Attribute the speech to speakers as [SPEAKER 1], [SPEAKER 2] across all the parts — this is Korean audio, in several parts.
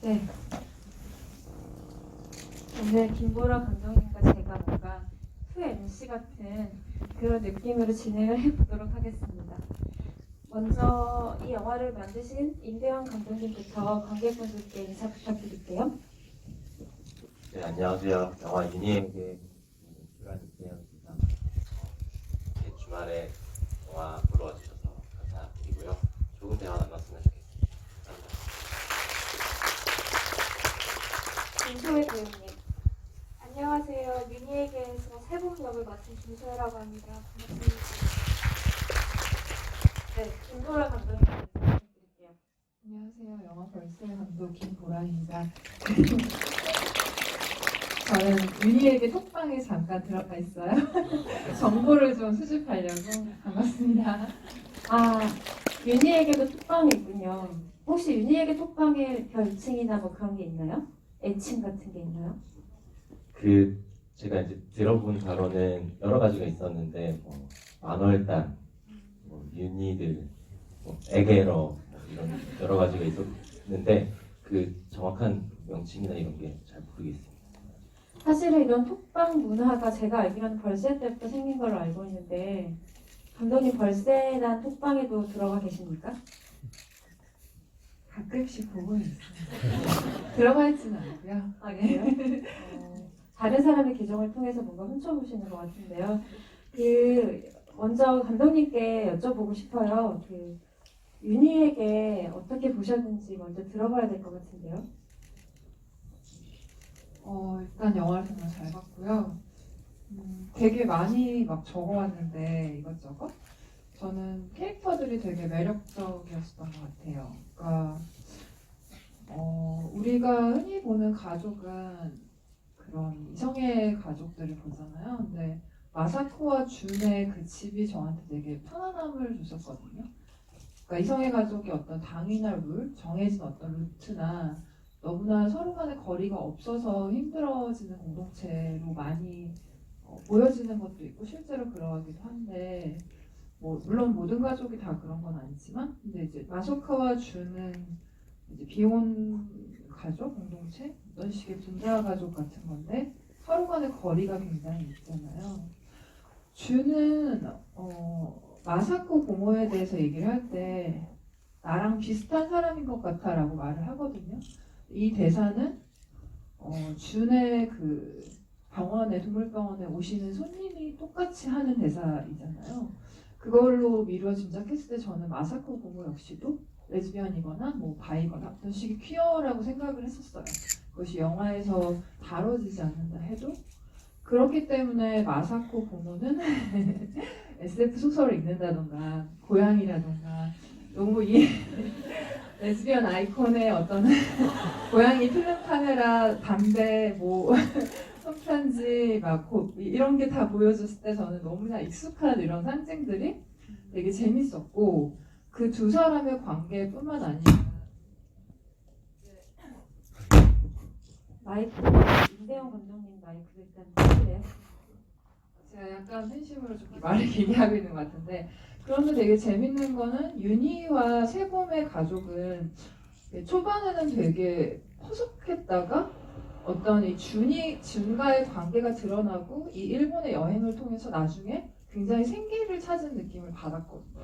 [SPEAKER 1] 네. 오늘 김보라 감독님과 제가 뭔가 후 MC 같은 그런 느낌으로 진행을 해보도록 하겠습니다. 먼저 이 영화를 만드신 임대환 감독님부터 관객분들께 인사 부탁드릴게요.
[SPEAKER 2] 네, 안녕하세요. 영화 유니에게 출연한 임대현입니다. 이렇게 주말에 영화 보러 와주셔서 감사드리고요. 좋은 대화 나눴으면 좋겠습니다. 감사합니다.
[SPEAKER 1] 김소혜 배우님.
[SPEAKER 3] 안녕하세요. 유니에게에서 세봄 역을 맡은 김소혜라고 합니다. 반갑습니다.
[SPEAKER 1] 네, 김보라 감독님 부탁드릴게요.
[SPEAKER 4] 안녕하세요. 영화 벌새 감독 김보라입니다. 저는 윤희에게 톡방에 잠깐 들어가 있어요. 정보를 좀 수집하려고. 반갑습니다.
[SPEAKER 1] 아, 윤희에게도 톡방이 있군요. 혹시 윤희에게 톡방에 별칭이나 뭐 그런 게 있나요? 애칭 같은 게 있나요?
[SPEAKER 2] 제가 이제 들어본 바로는 여러 가지가 있었는데 만월단, 유니들, 에게러 이런 여러 가지가 있었는데 그 정확한 명칭이나 이런 게 잘 모르겠습니다.
[SPEAKER 1] 사실은 이런 톡방 문화가 제가 알기로는 벌새 때부터 생긴 걸로 알고 있는데 감독님 벌새나 톡방에도 들어가 계십니까?
[SPEAKER 4] 가끔씩 보고 있습니다. 들어가 있지는 않고요.
[SPEAKER 1] 아, 그래요? 다른 사람의 계정을 통해서 뭔가 훔쳐보시는 것 같은데요. 먼저 감독님께 여쭤보고 싶어요. 윤희에게 어떻게 보셨는지 먼저 들어봐야 될 것 같은데요.
[SPEAKER 4] 일단 영화를 정말 잘 봤고요. 되게 많이 막 적어왔는데 이것저것. 저는 캐릭터들이 되게 매력적이었던 것 같아요. 그러니까 우리가 흔히 보는 가족은 그런 이성의 가족들을 보잖아요. 근데 마사코와 준의 그 집이 저한테 되게 편안함을 줬었거든요. 그러니까 이성의 가족이 어떤 당위나 룰, 정해진 어떤 루트나 너무나 서로 간의 거리가 없어서 힘들어지는 공동체로 많이 보여지는 것도 있고 실제로 그러기도 한데 물론 모든 가족이 다 그런 건 아니지만 근데 이제 마소카와 준은 이제 비혼 가족 공동체 어떤 식의 분자 가족 같은 건데 서로 간의 거리가 굉장히 있잖아요. 준은 마사코 고모에 대해서 얘기를 할 때 나랑 비슷한 사람인 것 같아라고 말을 하거든요. 이 대사는 준의 그 병원에 동물병원에 오시는 손님이 똑같이 하는 대사이잖아요. 그걸로 미루어 짐작했을 때 저는 마사코 고모 역시도 레즈비언이거나 바이거나 어떤 식의 퀴어라고 생각을 했었어요. 그것이 영화에서 다뤄지지 않는다 해도 그렇기 때문에 마사코 고모는 SF 소설을 읽는다던가 고양이라던가 너무 이 레즈비언 아이콘의 어떤 고양이 필름 카메라 담배 손편지 이런 게 다 보여줬을 때 저는 너무나 익숙한 이런 상징들이 되게 재밌었고 그 두 사람의 관계뿐만 아니라
[SPEAKER 1] 마이크, 임대환 감독님 마이크 일단 끄실래요?
[SPEAKER 4] 제가 약간 팬심으로 좀 말을 길게 하고 있는 것 같은데 그런데 되게 재밌는 거는 윤희와 세봄의 가족은 초반에는 되게 퍼석했다가 어떤 이 준과의 관계가 드러나고 이 일본의 여행을 통해서 나중에 굉장히 생기를 찾은 느낌을 받았거든요.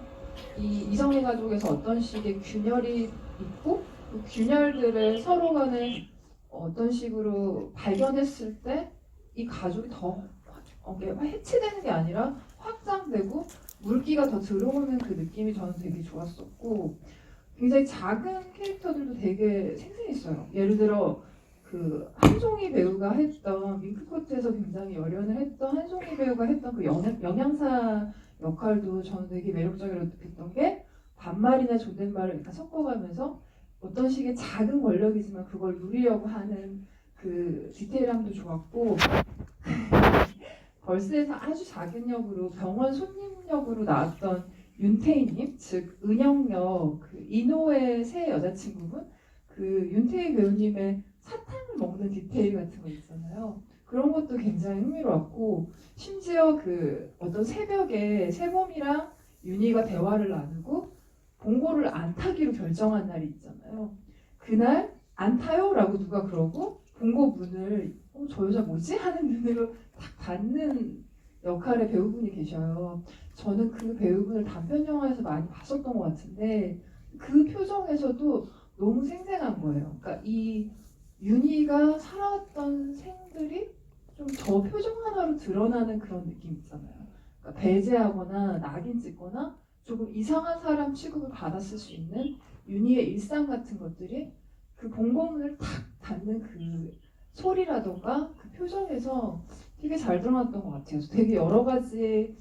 [SPEAKER 4] 이 이성의 가족에서 어떤 식의 균열이 있고 그 균열들을 서로 간에 어떤 식으로 발견했을 때 이 가족이 더 해체되는 게 아니라 확장되고 물기가 더 들어오는 그 느낌이 저는 되게 좋았었고 굉장히 작은 캐릭터들도 되게 생생했어요. 예를 들어 그 한송이 배우가 했던 밍크코트에서 굉장히 열연을 했던 한송이 배우가 했던 그 영양사 역할도 저는 되게 매력적이라고 느꼈던 게 반말이나 존댓말을 이렇게 섞어가면서 어떤 식의 작은 권력이지만 그걸 누리려고 하는 그 디테일함도 좋았고 벌스에서 아주 작은 역으로 병원 손님 역으로 나왔던 윤태희님, 즉 은영역 그 이노의 새 여자친구분 그 윤태희 배우님의 사탕을 먹는 디테일 같은 거 있잖아요. 그런 것도 굉장히 흥미로웠고 심지어 그 어떤 새벽에 세봄이랑 윤희가 대화를 나누고 봉고를 안 타기로 결정한 날이 있잖아요. 그날 안 타요라고 누가 그러고 본고 문을 저 여자 뭐지? 하는 눈으로 딱 받는 역할의 배우분이 계셔요. 저는 그 배우분을 단편 영화에서 많이 봤었던 것 같은데 그 표정에서도 너무 생생한 거예요. 그러니까 이 윤희가 살아왔던 생들이 좀 저 표정 하나로 드러나는 그런 느낌 있잖아요. 그러니까 배제하거나 낙인 찍거나 조금 이상한 사람 취급을 받았을 수 있는 윤희의 일상 같은 것들이 그 본고문을 탁 닫는 그 소리라던가 그 표정에서 되게 잘 드러났던 것 같아요. 그래서 되게 여러 가지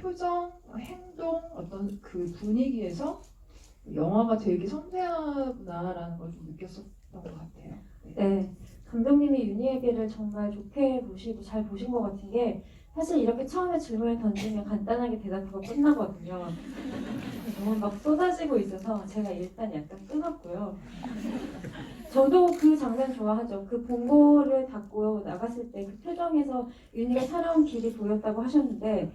[SPEAKER 4] 표정, 행동, 어떤 그 분위기에서 영화가 되게 섬세하구나라는 걸 좀 느꼈었던 것 같아요.
[SPEAKER 1] 네, 감독님이 윤희에게를 정말 좋게 보시고 잘 보신 것 같은 게 사실 이렇게 처음에 질문을 던지면 간단하게 대답하고 끝나거든요. 너무 막 쏟아지고 있어서 제가 일단 약간 끊었고요. 저도 그 장면 좋아하죠. 그 본고를 닫고 나갔을 때 그 표정에서 윤희가 살아온 길이 보였다고 하셨는데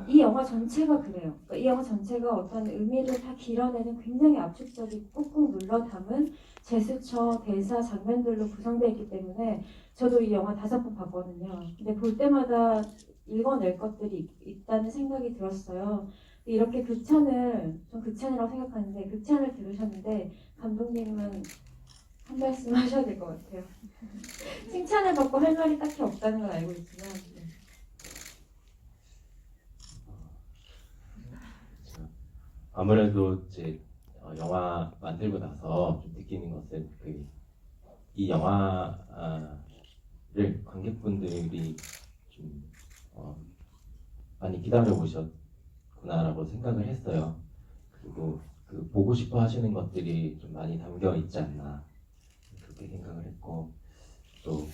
[SPEAKER 1] 이 영화 전체가 그래요. 그러니까 이 영화 전체가 어떤 의미를 다 길어내는 굉장히 압축적이고 꾹꾹 눌러 담은 제스처, 대사, 장면들로 구성되어 있기 때문에 저도 이 영화 5번 봤거든요. 근데 볼 때마다 읽어낼 것들이 있다는 생각이 들었어요. 이렇게 극찬을, 좀 극찬이라고 생각하는데 극찬을 들으셨는데 감독님은 한 말씀 하셔야 될 것 같아요. 칭찬을 받고 할 말이 딱히 없다는 건 알고 있지만 네.
[SPEAKER 2] 아무래도 이제 영화 만들고 나서 좀 느끼는 것은 이 영화를 관객분들이 좀 많이 기다려 보셨구나라고 생각을 했어요. 그리고 그 보고 싶어 하시는 것들이 좀 많이 담겨 있지 않나 그렇게 생각을 했고 또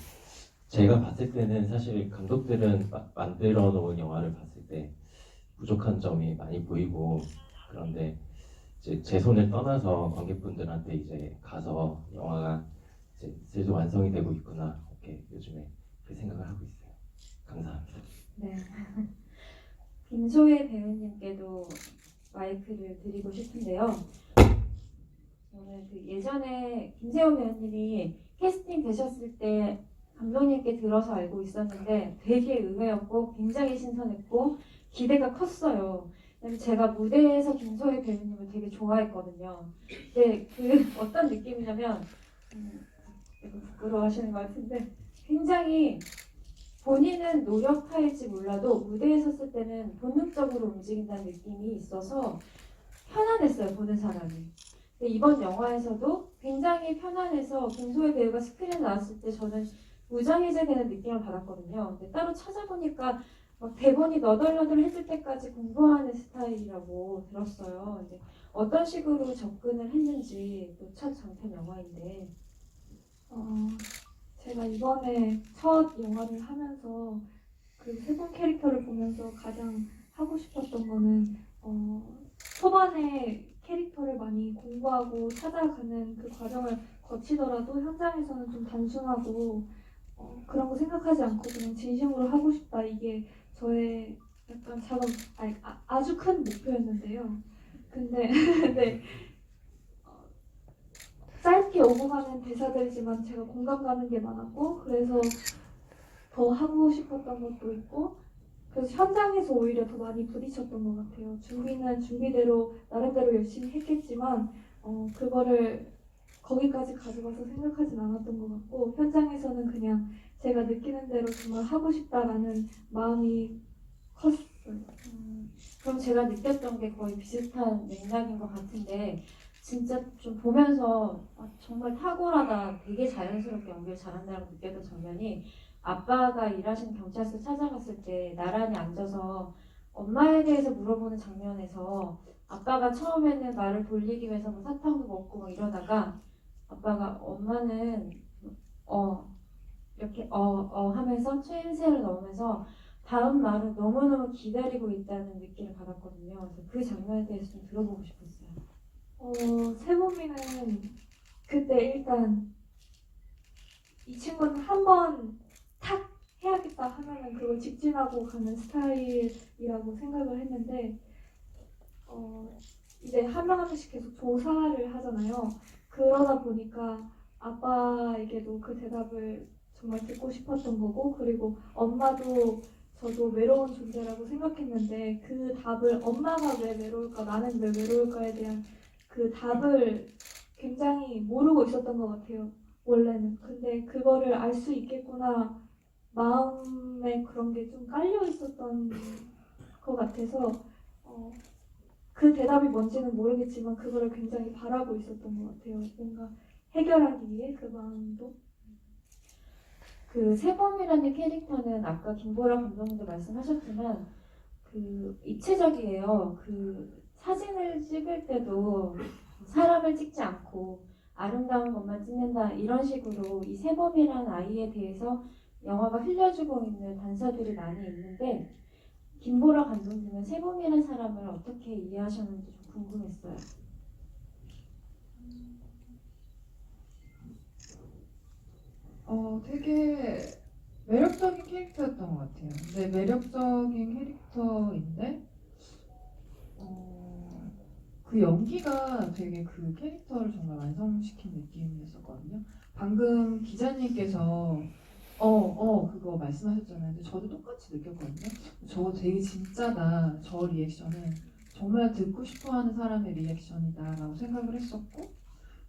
[SPEAKER 2] 제가 봤을 때는 사실 감독들은 만들어 놓은 영화를 봤을 때 부족한 점이 많이 보이고 그런데 이제 제 손을 떠나서 관객분들한테 이제 가서 영화가 이제 슬슬 완성이 되고 있구나 이렇게 요즘에 그렇게 생각을 하고 있어요. 감사합니다.
[SPEAKER 1] 네. 김소혜 배우님께도 마이크를 드리고 싶은데요. 저는 그 예전에 김세호 배우님이 캐스팅 되셨을 때 감독님께 들어서 알고 있었는데 되게 의외였고 굉장히 신선했고 기대가 컸어요. 왜냐면 제가 무대에서 김소혜 배우님을 되게 좋아했거든요. 근데 그 어떤 느낌이냐면 약간 부끄러워하시는 것 같은데 굉장히 본인은 노력할지 몰라도 무대에 섰을 때는 본능적으로 움직인다는 느낌이 있어서 편안했어요, 보는 사람이. 근데 이번 영화에서도 굉장히 편안해서 김소혜 배우가 스크린에 나왔을 때 저는 무장해제되는 느낌을 받았거든요. 근데 따로 찾아보니까 막 대본이 너덜너덜해질 때까지 공부하는 스타일이라고 들었어요. 근데 어떤 식으로 접근을 했는지 또 첫 장편 영화인데
[SPEAKER 3] 제가 이번에 첫 영화를 하면서 그 세 분 캐릭터를 보면서 가장 하고 싶었던 거는 초반에 캐릭터를 많이 공부하고 찾아가는 그 과정을 거치더라도 현장에서는 좀 단순하고 그런 거 생각하지 않고 그냥 진심으로 하고 싶다. 이게 저의 약간 아주 큰 목표였는데요. 근데 네, 짧게 오고 가는 대사들이지만 제가 공감 가는 게 많았고 그래서 더 하고 싶었던 것도 있고 그래서 현장에서 오히려 더 많이 부딪혔던 것 같아요. 준비는 준비대로 나름대로 열심히 했겠지만 그거를 거기까지 가져가서 생각하진 않았던 것 같고 현장에서는 그냥 제가 느끼는 대로 정말 하고 싶다라는 마음이 컸어요.
[SPEAKER 1] 그럼 제가 느꼈던 게 거의 비슷한 맥락인 것 같은데 진짜 좀 보면서 정말 탁월하다, 되게 자연스럽게 연기를 잘한다고 느꼈던 장면이 아빠가 일하시는 경찰서 찾아갔을 때 나란히 앉아서 엄마에 대해서 물어보는 장면에서 아빠가 처음에는 말을 돌리기 위해서 뭐 사탕도 먹고 막 이러다가 아빠가 엄마는 이렇게 하면서 추임새를 넣으면서 다음 말을 너무너무 기다리고 있다는 느낌을 받았거든요. 그래서 그 장면에 대해서 좀 들어보고 싶었어요.
[SPEAKER 3] 세범이는 그때 일단 이 친구는 한번 탁 해야겠다 하면은 그걸 직진하고 가는 스타일이라고 생각을 했는데 이제 한 명 한 명씩 계속 조사를 하잖아요. 그러다 보니까 아빠에게도 그 대답을 정말 듣고 싶었던 거고, 그리고 엄마도 저도 외로운 존재라고 생각했는데 그 답을 엄마가 왜 외로울까, 나는 왜 외로울까에 대한 그 답을 굉장히 모르고 있었던 것 같아요, 원래는. 근데 그거를 알 수 있겠구나, 마음에 그런 게 좀 깔려 있었던 것 같아서 그 대답이 뭔지는 모르겠지만 그거를 굉장히 바라고 있었던 것 같아요. 뭔가 해결하기 위해 그 마음도.
[SPEAKER 1] 그 세범이라는 캐릭터는 아까 김보라 감독님도 말씀하셨지만 그 입체적이에요. 그 사진을 찍을 때도 사람을 찍지 않고 아름다운 것만 찍는다 이런 식으로 이 세범이라는 아이에 대해서 영화가 흘려주고 있는 단서들이 많이 있는데 김보라 감독님은 세범이라는 사람을 어떻게 이해하셨는지 좀 궁금했어요.
[SPEAKER 4] 되게 매력적인 캐릭터였던 것 같아요. 근데 매력적인 캐릭터인데 그 연기가 되게 그 캐릭터를 정말 완성시킨 느낌이었었거든요. 방금 기자님께서 그거 말씀하셨잖아요. 근데 저도 똑같이 느꼈거든요. 저거 되게 진짜다. 저 리액션은 정말 듣고 싶어하는 사람의 리액션이다라고 생각을 했었고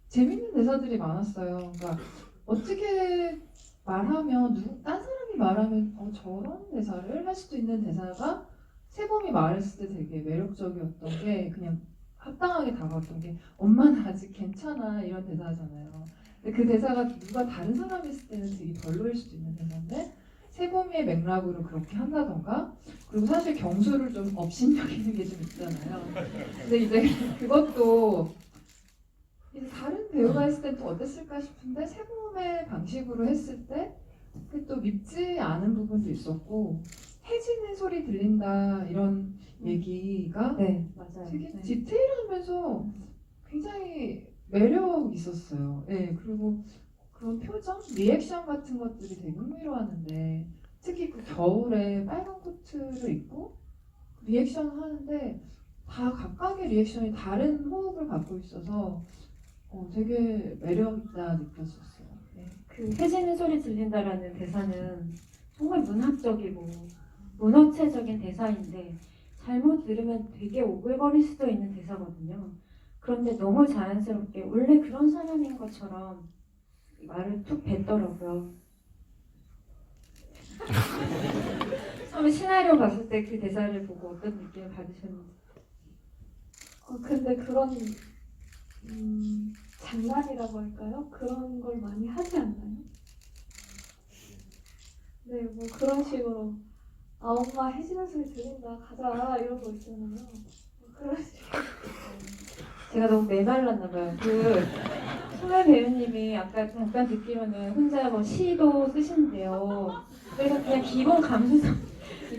[SPEAKER 4] 재밌는 대사들이 많았어요. 그러니까 어떻게 말하면 딴 사람이 말하면 저런 대사를 할 수도 있는 대사가 세범이 말했을 때 되게 매력적이었던 게 그냥 합당하게 다가왔던 게 엄마는 아직 괜찮아 이런 대사잖아요. 근데 그 대사가 누가 다른 사람이 했을 때는 되게 별로일 수도 있는 대사인데 세범이의 맥락으로 그렇게 한다던가 그리고 사실 경수를 좀 업신여기는 게 좀 있잖아요. 근데 이제 그것도 이제 다른 배우가 했을 때 또 어땠을까 싶은데 세범의 방식으로 했을 때 그게 또 밉지 않은 부분도 있었고 해지는 소리 들린다 이런 얘기가
[SPEAKER 1] 네, 맞아요.
[SPEAKER 4] 되게
[SPEAKER 1] 네.
[SPEAKER 4] 디테일하면서 굉장히 매력 있었어요. 네, 그리고 그런 표정, 리액션 같은 것들이 되게 흥미로웠는데 특히 그 겨울에 빨간 코트를 입고 리액션 하는데 다 각각의 리액션이 다른 호흡을 갖고 있어서 되게 매력 있다 느꼈었어요. 네.
[SPEAKER 1] 그 해지는 소리 들린다라는 대사는 정말 문학적이고 문어체적인 대사인데 잘못 들으면 되게 오글거릴 수도 있는 대사거든요. 그런데 너무 자연스럽게 원래 그런 사람인 것처럼 말을 툭 뱉더라고요. 처음에 시나리오 봤을 때 그 대사를 보고 어떤 느낌을 받으셨는지.
[SPEAKER 3] 근데 그런 장난이라고 할까요? 그런 걸 많이 하지 않나요? 네, 뭐 그런 식으로 엄마 해지는 소리 들린다 가자 이런 거 있잖아요. 뭐 그런 식으로.
[SPEAKER 1] 제가 너무 메말랐나 봐요. 그 소매 배우님이 아까 잠깐 듣기로는 혼자 뭐 시도 쓰신대요. 그래서 그냥 기본 감수성이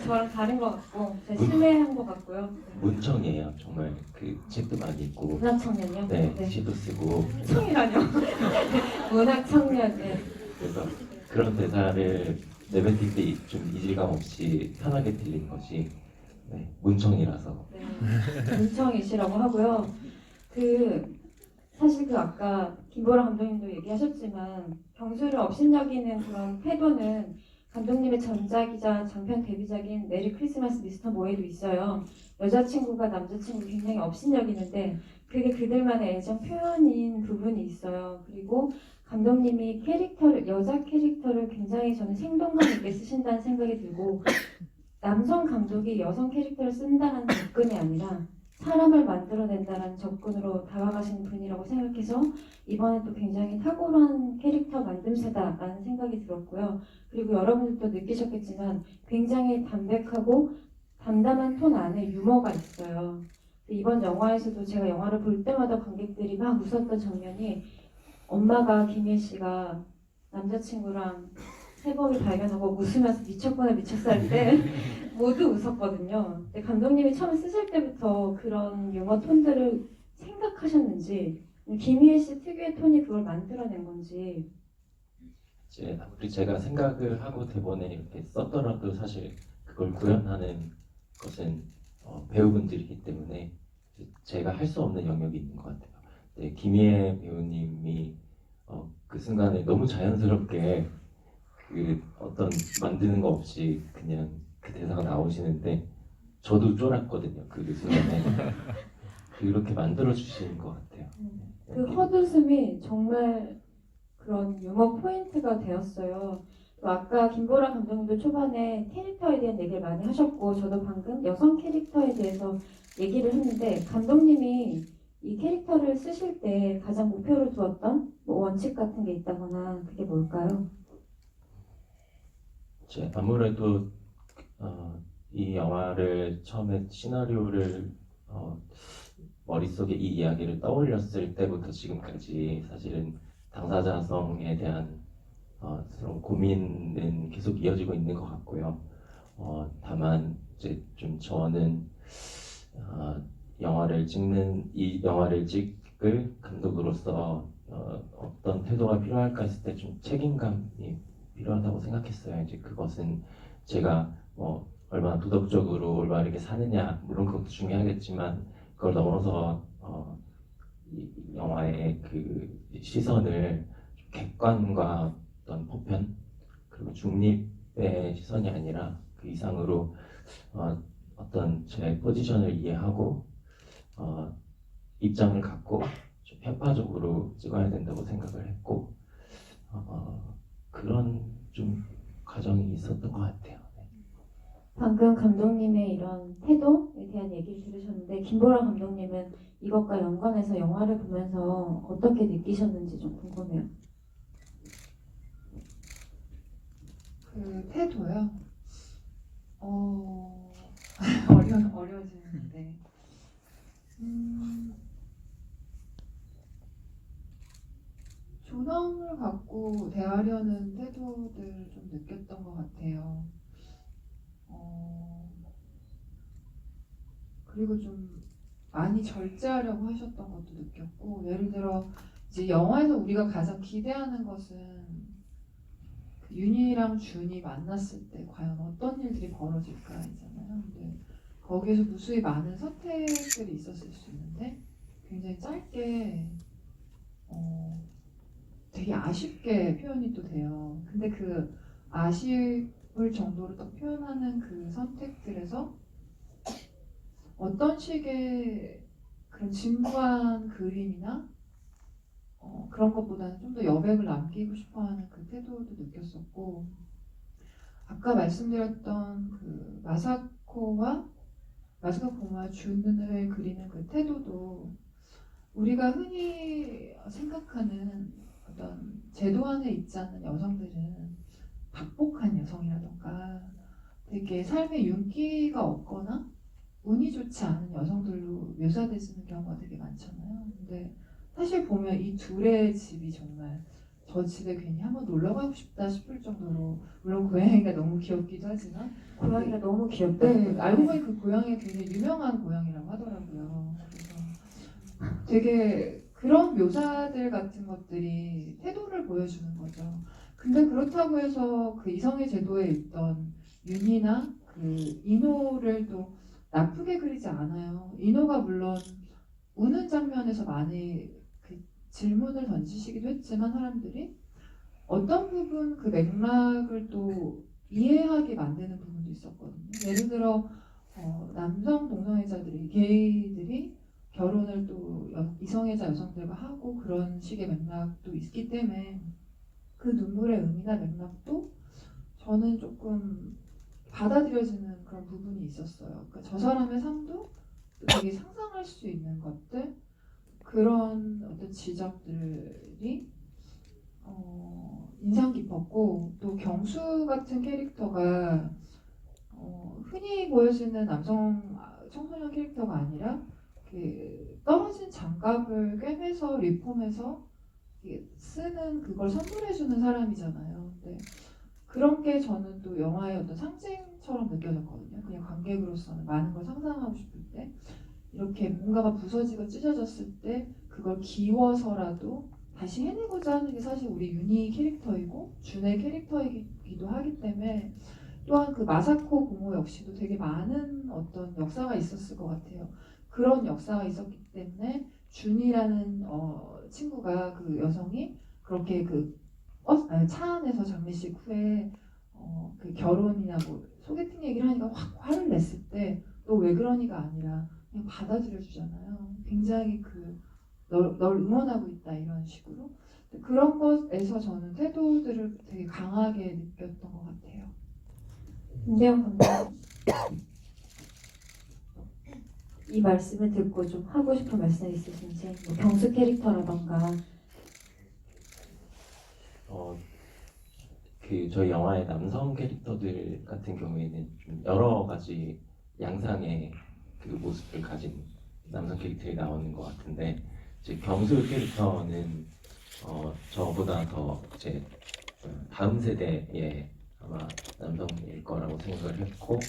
[SPEAKER 1] 저랑 다른 것 같고 제가 실례한 것 같고요.
[SPEAKER 2] 문청이에요. 정말 그 책도 많이 읽고
[SPEAKER 1] 문학 청년요?
[SPEAKER 2] 네, 시도 쓰고
[SPEAKER 1] 청이라뇨? 문학 청년. 네.
[SPEAKER 2] 그래서 그런 대사를 내뱉을 때 좀 이질감 없이 편하게 들리는 것이 문청이라서
[SPEAKER 1] 네. 문청이시라고 하고요. 사실 아까 김보라 감독님도 얘기하셨지만 경수를 업신여기는 그런 태도는 감독님의 전작이자 장편 데뷔작인 메리 크리스마스 미스터 모에도 있어요. 여자친구가 남자친구 굉장히 업신여기는데 그게 그들만의 애정 표현인 부분이 있어요. 그리고 감독님이 여자 캐릭터를 굉장히 저는 생동감 있게 쓰신다는 생각이 들고 남성 감독이 여성 캐릭터를 쓴다는 접근이 아니라 사람을 만들어낸다는 접근으로 다가가시는 분이라고 생각해서 이번에 또 굉장히 탁월한 캐릭터 만듦새다라는 생각이 들었고요. 그리고 여러분들도 느끼셨겠지만 굉장히 담백하고 담담한 톤 안에 유머가 있어요. 이번 영화에서도 제가 영화를 볼 때마다 관객들이 막 웃었던 장면이 엄마가 김예 씨가 남자친구랑 세범을 발견하고 웃으면서 미쳤구나 미쳤어 할 때 모두 웃었거든요. 근데 감독님이 처음 쓰실 때부터 그런 유머 톤들을 생각하셨는지 김희애 씨 특유의 톤이 그걸 만들어낸 건지.
[SPEAKER 2] 이제 아무리 제가 생각을 하고 대본에 이렇게 썼더라도 사실 그걸 구현하는 것은 배우분들이기 때문에 제가 할 수 없는 영역이 있는 것 같아요. 네, 김희애 배우님이 그 그 순간에 너무 자연스럽게 그 어떤 만드는 거 없이 그냥 그 대사가 나오시는데 저도 쫄았거든요. 그 순간에 그렇게 만들어 주신 것 같아요.
[SPEAKER 1] 그 헛웃음이 정말 그런 유머 포인트가 되었어요. 또 아까 김보라 감독님도 초반에 캐릭터에 대한 얘기를 많이 하셨고 저도 방금 여성 캐릭터에 대해서 얘기를 했는데 감독님이 이 캐릭터를 쓰실 때 가장 목표로 두었던 뭐 원칙 같은 게 있다거나 그게 뭘까요?
[SPEAKER 2] 아무래도 이 영화를 처음에 시나리오를 머릿속에 이 이야기를 떠올렸을 때부터 지금까지 사실은 당사자성에 대한 그런 고민은 계속 이어지고 있는 것 같고요. 다만 이제 좀 저는 이 영화를 찍을 감독으로서 어떤 태도가 필요할까 했을 때 좀 책임감이 필요하다고 생각했어요. 이제 그것은 제가 얼마나 도덕적으로 올바르게 사느냐 물론 그것도 중요하겠지만 그걸 넘어서 이 영화의 그 시선을 객관과 어떤 보편 그리고 중립의 시선이 아니라 그 이상으로 어떤 제 포지션을 이해하고 입장을 갖고 좀 편파적으로 찍어야 된다고 생각을 했고 그런 좀 과정이 있었던 것 같아요.
[SPEAKER 1] 방금 감독님의 이런 태도에 대한 얘기를 들으셨는데 김보라 감독님은 이것과 연관해서 영화를 보면서 어떻게 느끼셨는지 좀 궁금해요.
[SPEAKER 4] 그 태도요? 어려워지는데 존엄을 갖고 대하려는 태도들을 좀 느꼈던 것 같아요. 그리고 좀 많이 절제하려고 하셨던 것도 느꼈고, 예를 들어 이제 영화에서 우리가 가장 기대하는 것은 그 윤희랑 준이 만났을 때 과연 어떤 일들이 벌어질까이잖아요. 근데 거기에서 무수히 많은 선택들이 있었을 수 있는데 굉장히 짧게 되게 아쉽게 표현이 또 돼요. 근데 그 아쉬울 정도로 또 표현하는 그 선택들에서 어떤 식의 그런 진부한 그림이나 그런 것보다는 좀 더 여백을 남기고 싶어하는 그 태도도 느꼈었고, 아까 말씀드렸던 그 마사코와 준을 그리는 그 태도도 우리가 흔히 생각하는 어떤 제도 안에 있지 않는 여성들은 박복한 여성이라던가 되게 삶에 윤기가 없거나 운이 좋지 않은 여성들로 묘사되는 경우가 되게 많잖아요. 근데 사실 보면 이 둘의 집이 정말 저 집에 괜히 한번 놀러 가고 싶다 싶을 정도로, 물론 고양이가 너무 귀엽기도 하지만
[SPEAKER 1] 고양이가 너무 귀엽다.
[SPEAKER 4] 네, 알고 보니 그 고양이가 굉장히 유명한 고양이라고 하더라고요. 그래서 되게 그런 묘사들 같은 것들이 태도를 보여주는 거죠. 근데 그렇다고 해서 그 이성의 제도에 있던 윤희나 그 이노를 또 나쁘게 그리지 않아요. 이노가 물론 우는 장면에서 많이 그 질문을 던지시기도 했지만 사람들이 어떤 부분 그 맥락을 또 이해하게 만드는 부분도 있었거든요. 예를 들어 남성 동성애자들이, 게이들이 결혼을 또 이성애자 여성들과 하고 그런 식의 맥락도 있기 때문에 그 눈물의 의미나 맥락도 저는 조금 받아들여지는 그런 부분이 있었어요. 그러니까 저 사람의 삶도 되게 상상할 수 있는 것들, 그런 어떤 지적들이 인상 깊었고, 또 경수 같은 캐릭터가 흔히 보여지는 남성 청소년 캐릭터가 아니라 떨어진 장갑을 꿰매서 리폼해서 쓰는 그걸 선물해주는 사람이잖아요. 근데 그런 게 저는 또 영화의 어떤 상징처럼 느껴졌거든요. 그냥 관객으로서는 많은 걸 상상하고 싶을 때 이렇게 뭔가가 부서지고 찢어졌을 때 그걸 기워서라도 다시 해내고자 하는 게 사실 우리 윤희 캐릭터이고 준의 캐릭터이기도 하기 때문에, 또한 그 마사코 고모 역시도 되게 많은 어떤 역사가 있었을 것 같아요. 그런 역사가 있었기 때문에 준이라는 친구가, 그 여성이 그렇게 차 안에서 장례식 후에 그 결혼이나 뭐 소개팅 얘기를 하니까 확 화를 냈을 때 너 왜 그러니가 아니라 그냥 받아들여 주잖아요. 굉장히 널 응원하고 있다 이런 식으로. 그런 것에서 저는 태도들을 되게 강하게 느꼈던 것 같아요.
[SPEAKER 1] 임대영 감독님, 이 말씀을 듣고 좀 하고 싶은 말씀 있으신지, 뭐 경수 캐릭터라던가.
[SPEAKER 2] 저희 영화의 남성 캐릭터들 같은 경우에는 좀 여러 가지 양상의 그 모습을 가진 남성 캐릭터들이 나오는 것 같은데, 이제 경수 캐릭터는 저보다 더 이제 다음 세대의 아마 남성일 거라고 생각을 했고,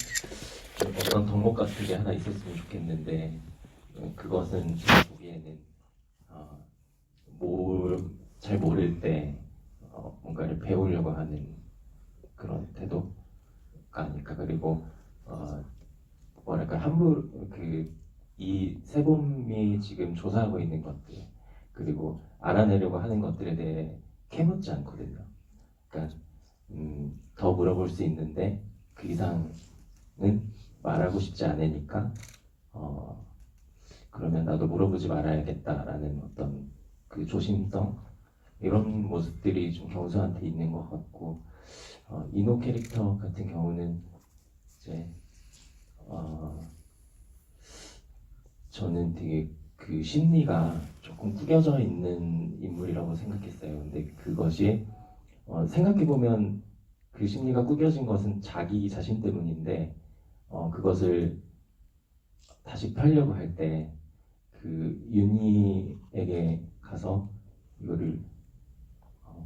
[SPEAKER 2] 좀 어떤 덕목 같은 게 하나 있었으면 좋겠는데, 그것은 제가 보기에는 잘 모를 때 뭔가를 배우려고 하는 그런 태도가 아닐까. 그리고 뭐랄까, 함부로 이 세봄이 지금 조사하고 있는 것들, 그리고 알아내려고 하는 것들에 대해 캐묻지 않거든요. 그러니까 더 물어볼 수 있는데 그 이상은 말하고 싶지 않으니까 그러면 나도 물어보지 말아야겠다라는 어떤 그 조심성, 이런 모습들이 좀 경수한테 있는 것 같고, 이노 캐릭터 같은 경우는 이제 저는 되게 그 심리가 조금 구겨져 있는 인물이라고 생각했어요. 근데 그것이 생각해보면 그 심리가 구겨진 것은 자기 자신 때문인데, 그것을 다시 펴려고 할 때 그 윤희에게 가서 이거를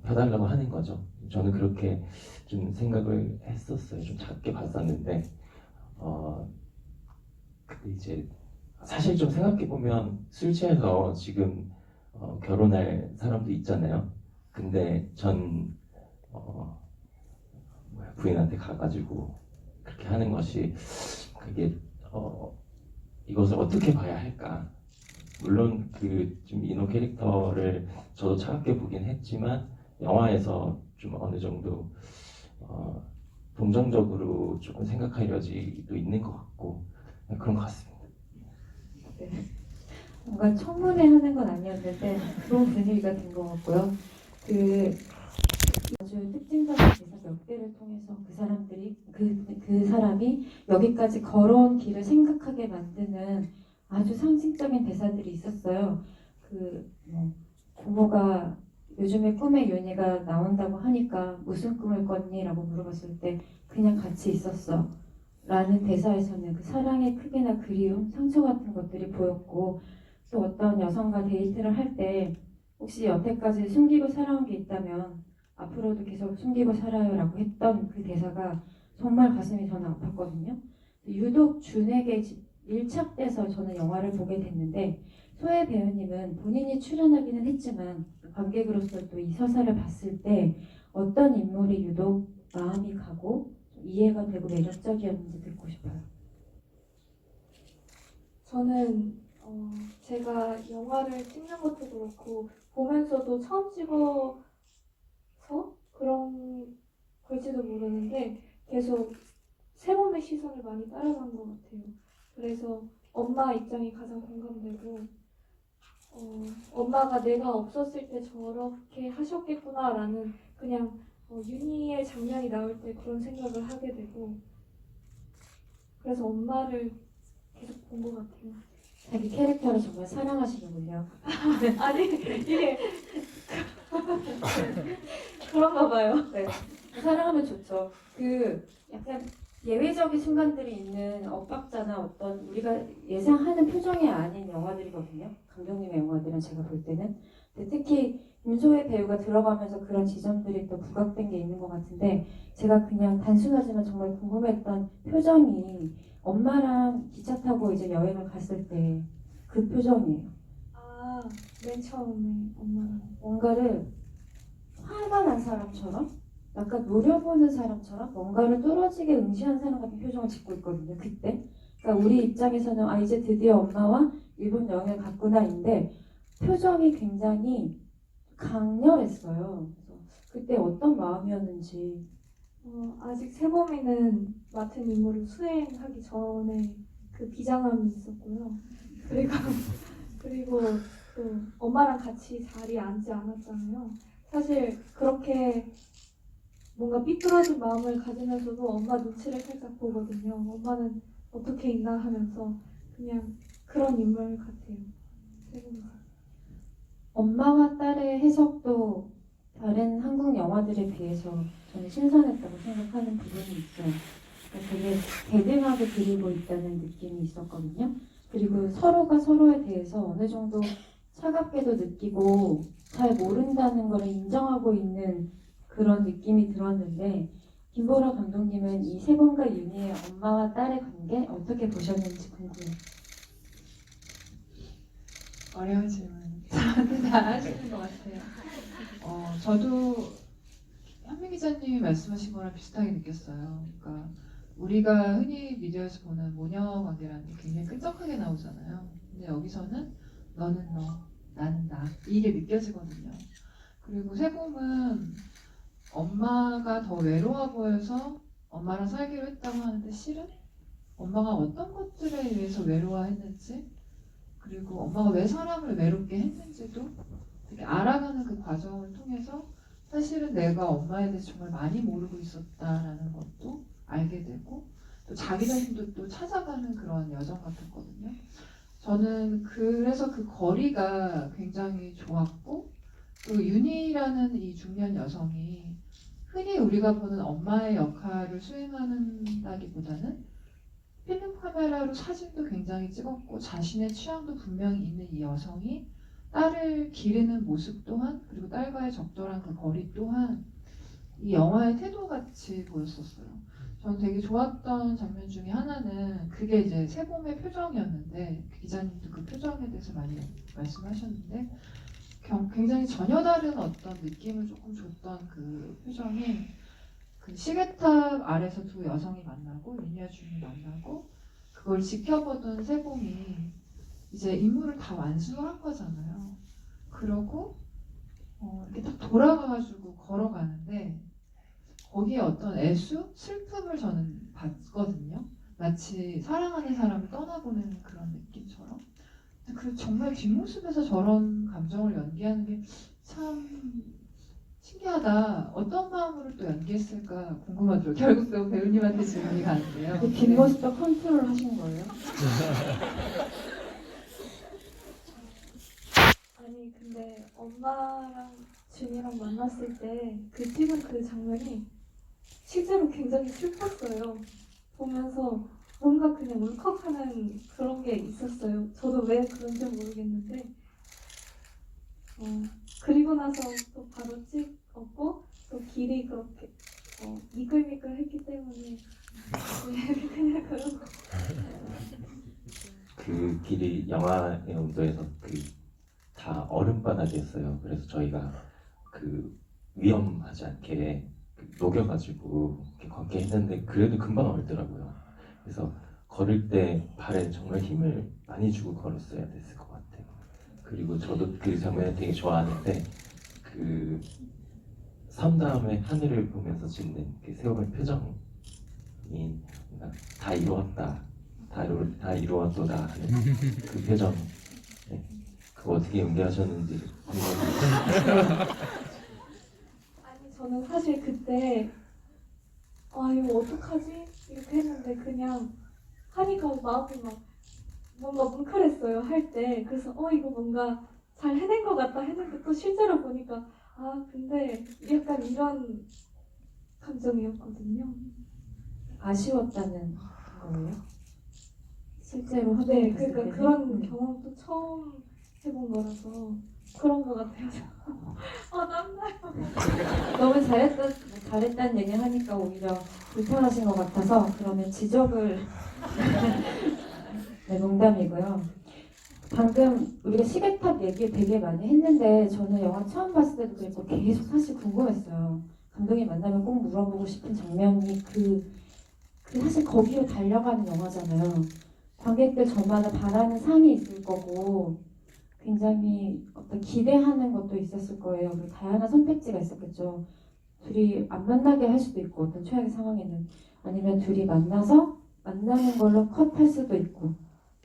[SPEAKER 2] 펴달라고 하는 거죠. 저는 그렇게 좀 생각을 했었어요. 좀 작게 봤었는데, 근데 이제 사실 좀 생각해 보면 술 취해서 지금 결혼할 사람도 있잖아요. 근데 전 부인한테 가가지고 그렇게 하는 것이, 그게 이것을 어떻게 봐야 할까? 물론 좀 이노 캐릭터를 저도 차갑게 보긴 했지만, 영화에서 좀 어느 정도 동정적으로 조금 생각할 여지도 있는 것 같고, 그런 것 같습니다.
[SPEAKER 1] 뭔가 청문회 하는 건 아니었는데 그런 분위기가 된 것 같고요. 아주 특징적인 대사 몇 개를 통해서 그 사람이 여기까지 걸어온 길을 생각하게 만드는 아주 상징적인 대사들이 있었어요. 고모가 요즘에 꿈에 윤희가 나온다고 하니까 무슨 꿈을 꿨니? 라고 물어봤을 때 그냥 같이 있었어 라는 대사에서는 그 사랑의 크기나 그리움, 상처 같은 것들이 보였고, 또 어떤 여성과 데이트를 할 때 혹시 여태까지 숨기고 살아온 게 있다면 앞으로도 계속 숨기고 살아요 라고 했던 그 대사가 정말 가슴이 저는 아팠거든요. 유독 준에게 밀착돼서 저는 영화를 보게 됐는데, 소혜 배우님은 본인이 출연하기는 했지만 관객으로서 또 이 서사를 봤을 때 어떤 인물이 유독 마음이 가고 이해가 되고 매력적이었는지 듣고 싶어요.
[SPEAKER 3] 저는 제가 영화를 찍는 것도 그렇고 보면서도 처음 찍어서 그런 걸지도 모르는데 계속 세범의 시선을 많이 따라간 것 같아요. 그래서 엄마 입장이 가장 공감되고, 엄마가 내가 없었을 때 저렇게 하셨겠구나라는 그냥 윤희의 장면이 나올 때 그런 생각을 하게 되고, 그래서 엄마를 계속 본 것 같아요.
[SPEAKER 1] 자기 캐릭터를 정말 사랑하시는군요.
[SPEAKER 3] 아니 이게 그런가 봐요.
[SPEAKER 1] 네. 사랑하면 좋죠. 약간 예외적인 순간들이 있는 엇박자나 어떤 우리가 예상하는 표정이 아닌 영화들이거든요. 감독님의 영화들은 제가 볼 때는. 근데 특히 윤소혜 배우가 들어가면서 그런 지점들이 또 부각된 게 있는 것 같은데, 제가 그냥 단순하지만 정말 궁금했던 표정이 엄마랑 기차 타고 이제 여행을 갔을 때 그 표정이에요.
[SPEAKER 3] 아, 맨 처음에 엄마랑
[SPEAKER 1] 뭔가를 화가 난 사람처럼, 약간 노려보는 사람처럼 뭔가를 뚫어지게 응시한 사람 같은 표정을 짓고 있거든요. 그때. 그러니까 우리 입장에서는 이제 드디어 엄마와 일본 여행을 갔구나인데, 표정이 굉장히
[SPEAKER 5] 강렬했어요. 그래서 그때 어떤 마음이었는지.
[SPEAKER 3] 아직 세범이는 맡은 임무를 수행하기 전에 그 비장함이 있었고요. 그리고 그리고 또 엄마랑 같이 자리에 앉지 않았잖아요. 사실 그렇게 뭔가 삐뚤어진 마음을 가지면서도 엄마 눈치를 살짝 보거든요. 엄마는 어떻게 있나 하면서 그냥 그런 인물 같아요. 세범이가.
[SPEAKER 5] 엄마와 딸의 해석도 다른 한국 영화들에 비해서 저는 신선했다고 생각하는 부분이 있어요. 그러니까 되게 대등하게 그리고 있다는 느낌이 있었거든요. 그리고 서로가 서로에 대해서 어느 정도 차갑게도 느끼고 잘 모른다는 걸 인정하고 있는 그런 느낌이 들었는데, 김보라 감독님은 이 세범과 윤희의 엄마와 딸의 관계 어떻게 보셨는지 궁금해요.
[SPEAKER 4] 어려운 질문. 저한테 다 하시는 것 같아요. 저도 현미 기자님이 말씀하신 거랑 비슷하게 느꼈어요. 그러니까 우리가 흔히 미디어에서 보는 모녀 관계라는 게 굉장히 끈적하게 나오잖아요. 근데 여기서는 너는 너, 나는 나, 이게 느껴지거든요. 그리고 세범은 엄마가 더 외로워 보여서 엄마랑 살기로 했다고 하는데, 실은 엄마가 어떤 것들에 의해서 외로워했는지, 그리고 엄마가 왜 사람을 외롭게 했는지도 되게 알아가는 그 과정을 통해서 사실은 내가 엄마에 대해서 정말 많이 모르고 있었다라는 것도 알게 되고, 또 자기 자신도 또 찾아가는 그런 여정 같았거든요. 저는 그래서 그 거리가 굉장히 좋았고, 또 윤희라는 이 중년 여성이 흔히 우리가 보는 엄마의 역할을 수행하는다기보다는 필름 카메라로 사진도 굉장히 찍었고 자신의 취향도 분명히 있는 이 여성이 딸을 기르는 모습 또한, 그리고 딸과의 적절한 그 거리 또한 이 영화의 태도같이 보였었어요. 저는 되게 좋았던 장면 중에 하나는 그게 이제 세범의 표정이었는데, 기자님도 그 표정에 대해서 많이 말씀하셨는데, 굉장히 전혀 다른 어떤 느낌을 조금 줬던 그 표정이, 그 시계탑 아래서 두 여성이 만나고 윤희와 준이 만나고 그걸 지켜보던 세범이 이제 임무를 다 완수한 거잖아요. 그러고 이렇게 딱 돌아가가지고 걸어가는데 거기에 어떤 애수, 슬픔을 저는 봤거든요. 마치 사랑하는 사람을 떠나보내는 그런 느낌처럼. 그 정말 뒷모습에서 저런 감정을 연기하는 게 참 신기하다. 어떤 마음으로 또 연기했을까 궁금하더라고요. 결국 또 배우님한테 질문이 가는데요.
[SPEAKER 5] 그 뒷모습도 컨트롤 하신 거예요?
[SPEAKER 3] 아니 근데 엄마랑 준이랑 만났을 때 그 찍은 그 장면이 실제로 굉장히 슬펐어요. 보면서 뭔가 그냥 울컥하는 그런 게 있었어요. 저도 왜 그런지 모르겠는데 그리고 나서 또 바로 찍었고 또 길이 그렇게 미끌미끌했기 때문에 그냥 그런 거.
[SPEAKER 2] 그 길이 영화의 온도에서 그 다 얼음바닥이었어요. 그래서 저희가 그 위험하지 않게 녹여가지고 이렇게 걷게 했는데 그래도 금방 얼더라고요. 그래서 걸을 때 발에 정말 힘을 많이 주고 걸었어야 됐을 것 같아요. 그리고 저도 그 장면을 되게 좋아하는데 그 선 다음에 하늘을 보면서 짓는 그 세범의 표정이 뭔가 다 이루었다, 다 이루었도다 하는 그 표정. 네. 그거 어떻게 연기하셨는지 궁금해요.
[SPEAKER 3] 아니 저는 사실 그때 이거 어떡하지? 이렇게 했는데 그냥 하니까 마음이 막 뭔가 뭉클했어요 할 때. 그래서 이거 뭔가 잘 해낸 것 같다 했는데 또 실제로 보니까 근데 약간 이런 감정이었거든요.
[SPEAKER 5] 아쉬웠다는 거예요? 실제로
[SPEAKER 3] 네,
[SPEAKER 5] 하고
[SPEAKER 3] 그러니까 그런 경험도 처음 해본 거라서 그런 것 같아요. 땀나요.
[SPEAKER 5] 너무 잘했다는 얘기 하니까 오히려 불편하신 것 같아서 그러면 지적을 네, 농담이고요. 방금 우리가 시계탑 얘기 되게 많이 했는데 저는 영화 처음 봤을 때도 그랬고 계속 사실 궁금했어요. 감독님 만나면 꼭 물어보고 싶은 장면이 그 사실 거기로 달려가는 영화잖아요. 관객들 저마다 바라는 상이 있을 거고 굉장히 어떤 기대하는 것도 있었을 거예요. 그리고 다양한 선택지가 있었겠죠. 둘이 안 만나게 할 수도 있고 어떤 최악의 상황에는 아니면 둘이 만나서 만나는 걸로 컷할 수도 있고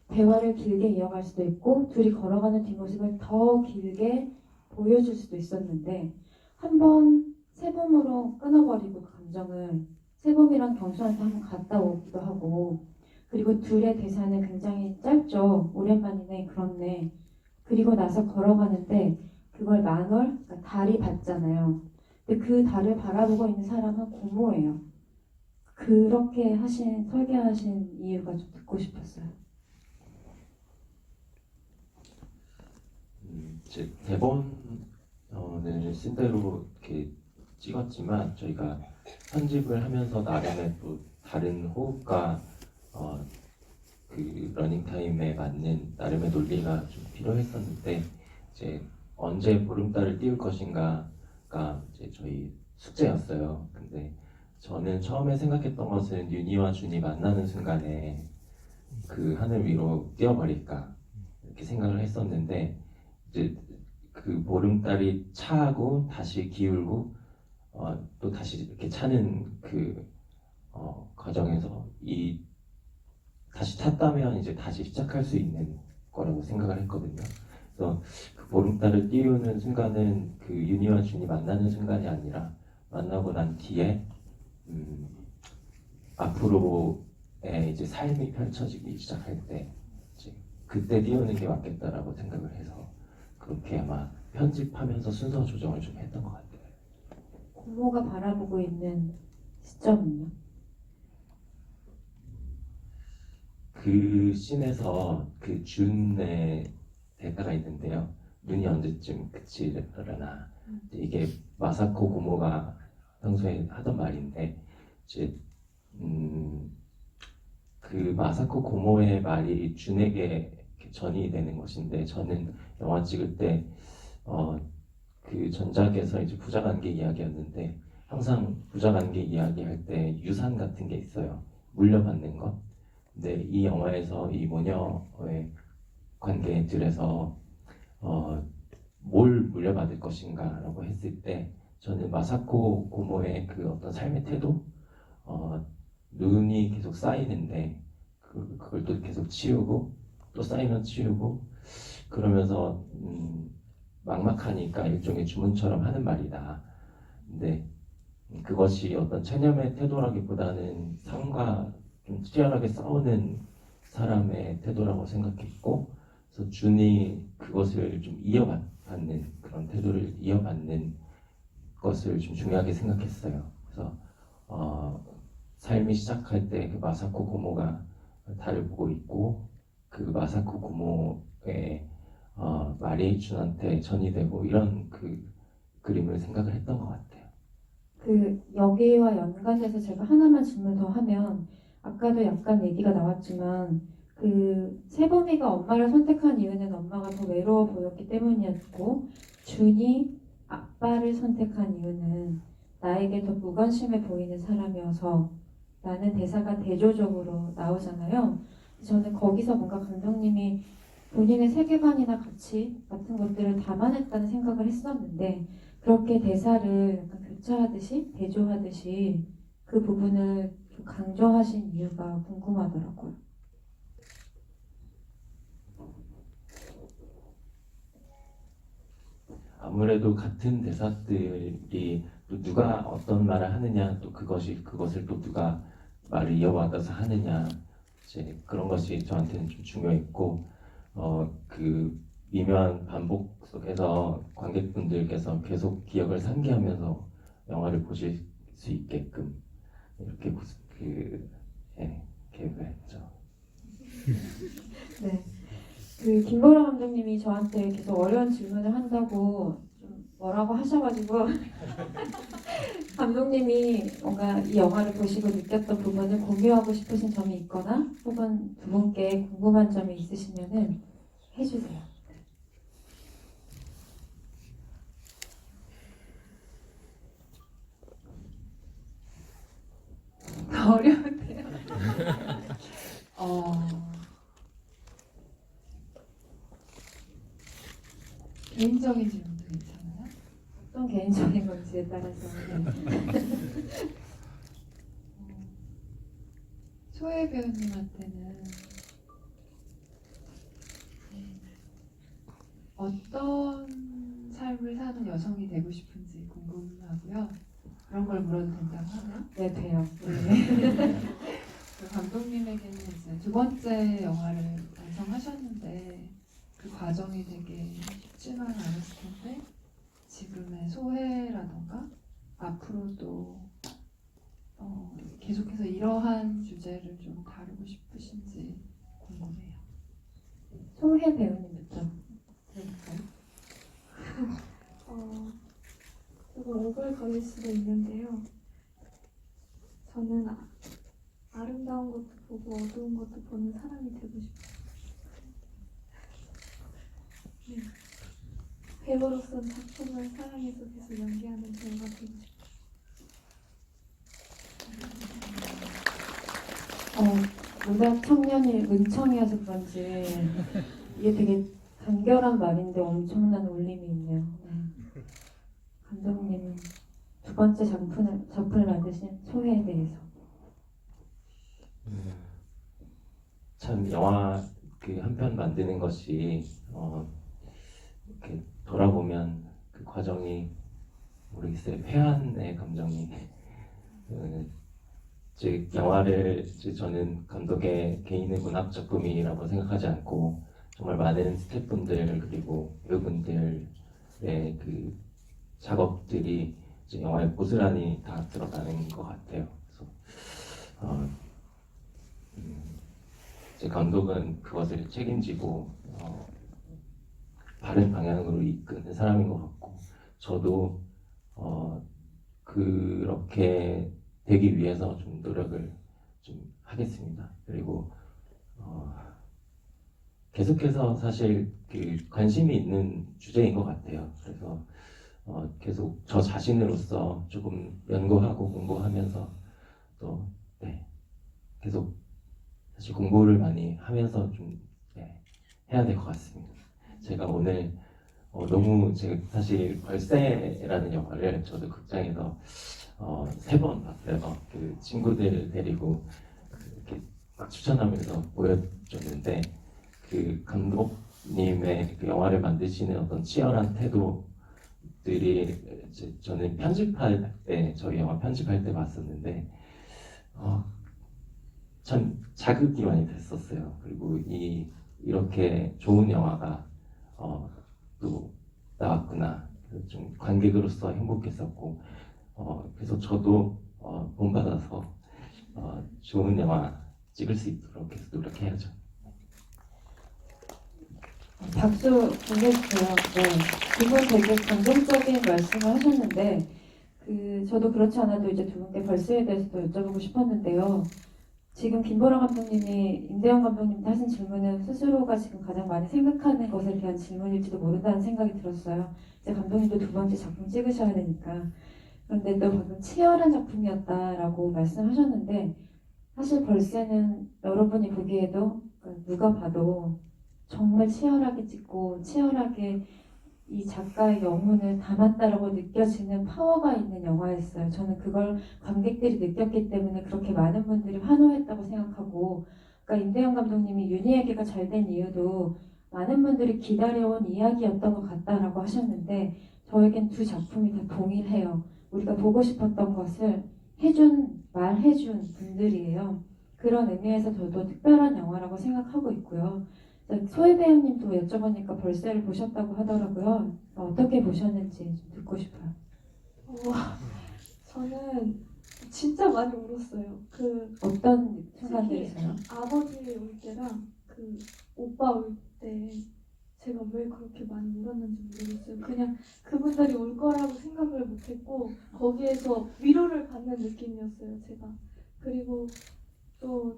[SPEAKER 5] 대화를 길게 이어갈 수도 있고 둘이 걸어가는 뒷모습을 더 길게 보여줄 수도 있었는데 한번 세봄으로 끊어버리고 그 감정을 세봄이랑 경수한테 한번 갔다 오기도 하고 그리고 둘의 대사는 굉장히 짧죠. 오랜만이네 그렇네. 그리고 나서 걸어가는데 그걸 만월 그러니까 달이 받잖아요. 근데 그 달을 바라보고 있는 사람은 고모예요. 그렇게 설계하신 이유가 좀 듣고 싶었어요.
[SPEAKER 2] 이제 대본을 쓴 대로 이렇게 찍었지만 저희가 편집을 하면서 나름의 또 다른 호흡과 그 러닝 타임에 맞는 나름의 논리가 좀 필요했었는데 이제 언제 보름달을 띄울 것인가가 이제 저희 숙제였어요. 근데 저는 처음에 생각했던 것은 윤희와 준이 만나는 순간에 그 하늘 위로 뛰어버릴까 이렇게 생각을 했었는데 이제 그 보름달이 차고 다시 기울고 또 다시 이렇게 차는 그 과정에서 이 다시 탔다면 이제 다시 시작할 수 있는 거라고 생각을 했거든요. 그래서 그 보름달을 띄우는 순간은 그 윤희와 준이 만나는 순간이 아니라 만나고 난 뒤에 앞으로의 이제 삶이 펼쳐지기 시작할 때 이제 그때 띄우는 게 맞겠다라고 생각을 해서 그렇게 아마 편집하면서 순서 조정을 좀 했던 것 같아요.
[SPEAKER 5] 고모가 바라보고 있는 시점은요?
[SPEAKER 2] 그 씬에서 그 준의 대사가 있는데요. 눈이 언제쯤 그치려나. 이게 마사코 고모가 평소에 하던 말인데 이제 그 마사코 고모의 말이 준에게 이렇게 전이 되는 것인데 저는 영화 찍을 때 그 전작에서 이제 부자관계 이야기였는데 항상 부자관계 이야기할 때 유산 같은 게 있어요. 물려받는 것. 근데 이 영화에서 이 모녀의 관계들에서 뭘 물려받을 것인가라고 했을 때 저는 마사코 고모의 그 어떤 삶의 태도, 눈이 계속 쌓이는데 그걸 또 계속 치우고 또 쌓이면 치우고 그러면서 막막하니까 일종의 주문처럼 하는 말이다. 근데 그것이 어떤 체념의 태도라기보다는 삶과 좀 치열하게 싸우는 사람의 태도라고 생각했고, 그래서 준이 그것을 좀 이어받는 그런 태도를 이어받는 것을 좀 중요하게 생각했어요. 그래서 삶이 시작할 때 그 마사코 고모가 달을 보고 있고 그 마사코 고모의 말이 준한테 전이 되고 이런 그 그림을 생각을 했던 것 같아요.
[SPEAKER 5] 그 여기와 연관돼서 제가 하나만 질문 더 하면 아까도 약간 얘기가 나왔지만 그 세범이가 엄마를 선택한 이유는 엄마가 더 외로워 보였기 때문이었고 준이 아빠를 선택한 이유는 나에게 더 무관심해 보이는 사람이어서 라는 대사가 대조적으로 나오잖아요. 저는 거기서 뭔가 감독님이 본인의 세계관이나 가치 같은 것들을 담아냈다는 생각을 했었는데 그렇게 대사를 약간 교차하듯이 대조하듯이 그 부분을 좀 강조하신 이유가 궁금하더라고요.
[SPEAKER 2] 아무래도 같은 대사들이 또 누가 어떤 말을 하느냐 또 그것을 또 누가 말을 이어받아서 하느냐 이제 그런 것이 저한테는 좀 중요했고 그 미묘한 반복 속에서 관객분들께서 계속 기억을 상기하면서 영화를 보실 수 있게끔 이렇게 계획을 했죠.
[SPEAKER 5] 네. 그 김보라 감독님이 저한테 계속 어려운 질문을 한다고 좀 뭐라고 하셔가지고 감독님이 뭔가 이 영화를 보시고 느꼈던 부분을 공유하고 싶으신 점이 있거나 혹은 두 분께 궁금한 점이 있으시면은 해주세요.
[SPEAKER 4] 어려운데요. 개인적인 질문도 괜찮아요?
[SPEAKER 5] 어떤 개인적인 건지에 따라서
[SPEAKER 4] 소혜 배우님한테는 어떤 삶을 사는 여성이 되고 싶은지 궁금하고요. 그런 걸 물어도 된다고 하면?
[SPEAKER 5] 네, 돼요.
[SPEAKER 4] 네. 그 감독님에게는 이제 두 번째 영화를 완성하셨는데 그 과정이 되게 쉽지만 않았을 텐데 지금의 소회라던가 앞으로도 계속해서 이러한 주제를 좀 다루고 싶으신지 궁금해요.
[SPEAKER 5] 소혜 배우님부터 들어볼까요?
[SPEAKER 3] 조금 오글거릴 수도 있는데요. 저는 아름다운 것도 보고 어두운 것도 보는 사람이 되고 싶어요. 네. 배우로서 작품을 사랑해서 계속 연기하는 배우가 되고 싶어요.
[SPEAKER 5] 문학 청년이 은청이어서 그런지 이게 되게 간결한 말인데 엄청난 울림이 있네요. 네. 감독님은 두 번째 작품을 만드신 소혜에 대해서.
[SPEAKER 2] 참 영화 그 한 편 만드는 것이 이렇게 돌아보면 그 과정이 모르겠어요. 회한의 감정이 즉 영화를 저는 감독의 개인의 문학 작품이라고 생각하지 않고 정말 많은 스태프분들 그리고 배우분들의 그 작업들이 이제 영화에 고스란히 다 들어가는 것 같아요. 그래서 제 감독은 그것을 책임지고 바른 방향으로 이끄는 사람인 것 같고 저도 그렇게 되기 위해서 좀 노력을 좀 하겠습니다. 그리고 계속해서 사실 그 관심이 있는 주제인 것 같아요. 그래서 계속 저 자신으로서 조금 연구하고 공부하면서 또 네, 계속 사실 공부를 많이 하면서 좀 해야 될 것 같습니다. 제가 오늘 너무 제가 사실 벌새라는 영화를 저도 극장에서 3번 봤어요. 그 친구들 데리고 이렇게 막 추천하면서 보여줬는데 그 감독님의 그 영화를 만드시는 어떤 치열한 태도들이 이제 저는 편집할 때 저희 영화 편집할 때 봤었는데 참 자극이 많이 됐었어요. 그리고 이렇게 좋은 영화가 또 나왔구나. 좀 관객으로서 행복했었고 그래서 저도 본받아서 좋은 영화 찍을 수 있도록 계속 노력해야죠.
[SPEAKER 5] 박수 보내주세요. 네. 두 분 되게 감동적인 말씀을 하셨는데, 저도 그렇지 않아도 이제 두 분께 벌스에 대해서도 여쭤보고 싶었는데요. 지금 김보라 감독님이 임대영 감독님한테 하신 질문은 스스로가 지금 가장 많이 생각하는 것에 대한 질문일지도 모른다는 생각이 들었어요. 이제 감독님도 두 번째 작품 찍으셔야 되니까. 그런데 또 방금 치열한 작품이었다라고 말씀하셨는데, 사실 벌새는 여러분이 보기에도 누가 봐도 정말 치열하게 찍고 치열하게 이 작가의 영혼을 담았다라고 느껴지는 파워가 있는 영화였어요. 저는 그걸 관객들이 느꼈기 때문에 그렇게 많은 분들이 환호했다고 생각하고, 그러니까 임대영 감독님이 윤희에게가 잘 된 이유도 많은 분들이 기다려온 이야기였던 것 같다라고 하셨는데 저에겐 두 작품이 다 동일해요. 우리가 보고 싶었던 것을 말해준 분들이에요. 그런 의미에서 저도 특별한 영화라고 생각하고 있고요. 소혜 배우님도 여쭤보니까 벌새를 보셨다고 하더라고요. 어떻게 보셨는지 좀 듣고 싶어요.
[SPEAKER 3] 저는 진짜 많이 울었어요.
[SPEAKER 5] 어떤 순간들이세요?
[SPEAKER 3] 아버지 울 때랑 그 오빠 울 때 제가 왜 그렇게 많이 울었는지 모르겠어요. 그냥 그분들이 울 거라고 생각을 못했고 거기에서 위로를 받는 느낌이었어요, 제가. 그리고 또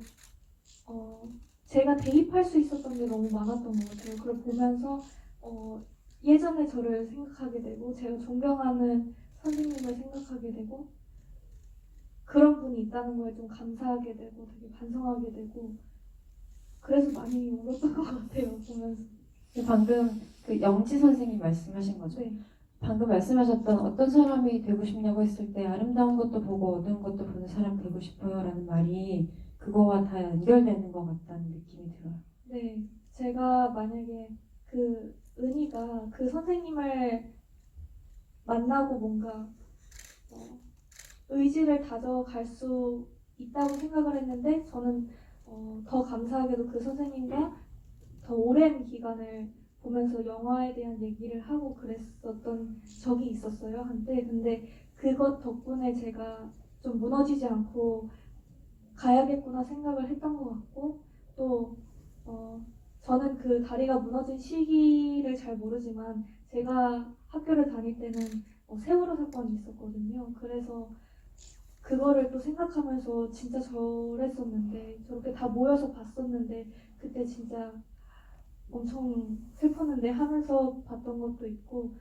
[SPEAKER 3] 제가 대입할 수 있었던 게 너무 많았던 것 같아요. 그걸 보면서 예전의 저를 생각하게 되고 제가 존경하는 선생님을 생각하게 되고 그런 분이 있다는 거에 좀 감사하게 되고 되게 반성하게 되고 그래서 많이 울었던 것 같아요, 보면서.
[SPEAKER 5] 방금 그 영지 선생님 말씀하신 거죠?
[SPEAKER 3] 네.
[SPEAKER 5] 방금 말씀하셨던 어떤 사람이 되고 싶냐고 했을 때 아름다운 것도 보고 어두운 것도 보는 사람 되고 싶어요라는 말이 그거와 다 연결되는 것 같다는 느낌이 들어요.
[SPEAKER 3] 네, 제가 만약에 그 은희가 그 선생님을 만나고 뭔가 의지를 다져갈 수 있다고 생각을 했는데 저는 더 감사하게도 그 선생님과 더 오랜 기간을 보면서 영화에 대한 얘기를 하고 그랬었던 적이 있었어요, 한때. 근데 그것 덕분에 제가 좀 무너지지 않고 가야겠구나 생각을 했던 것 같고 또 저는 그 다리가 무너진 시기를 잘 모르지만 제가 학교를 다닐 때는 세월호 사건이 있었거든요. 그래서 그거를 또 생각하면서 진짜 저랬었는데 저렇게 다 모여서 봤었는데 그때 진짜 엄청 슬펐는데 하면서 봤던 것도 있고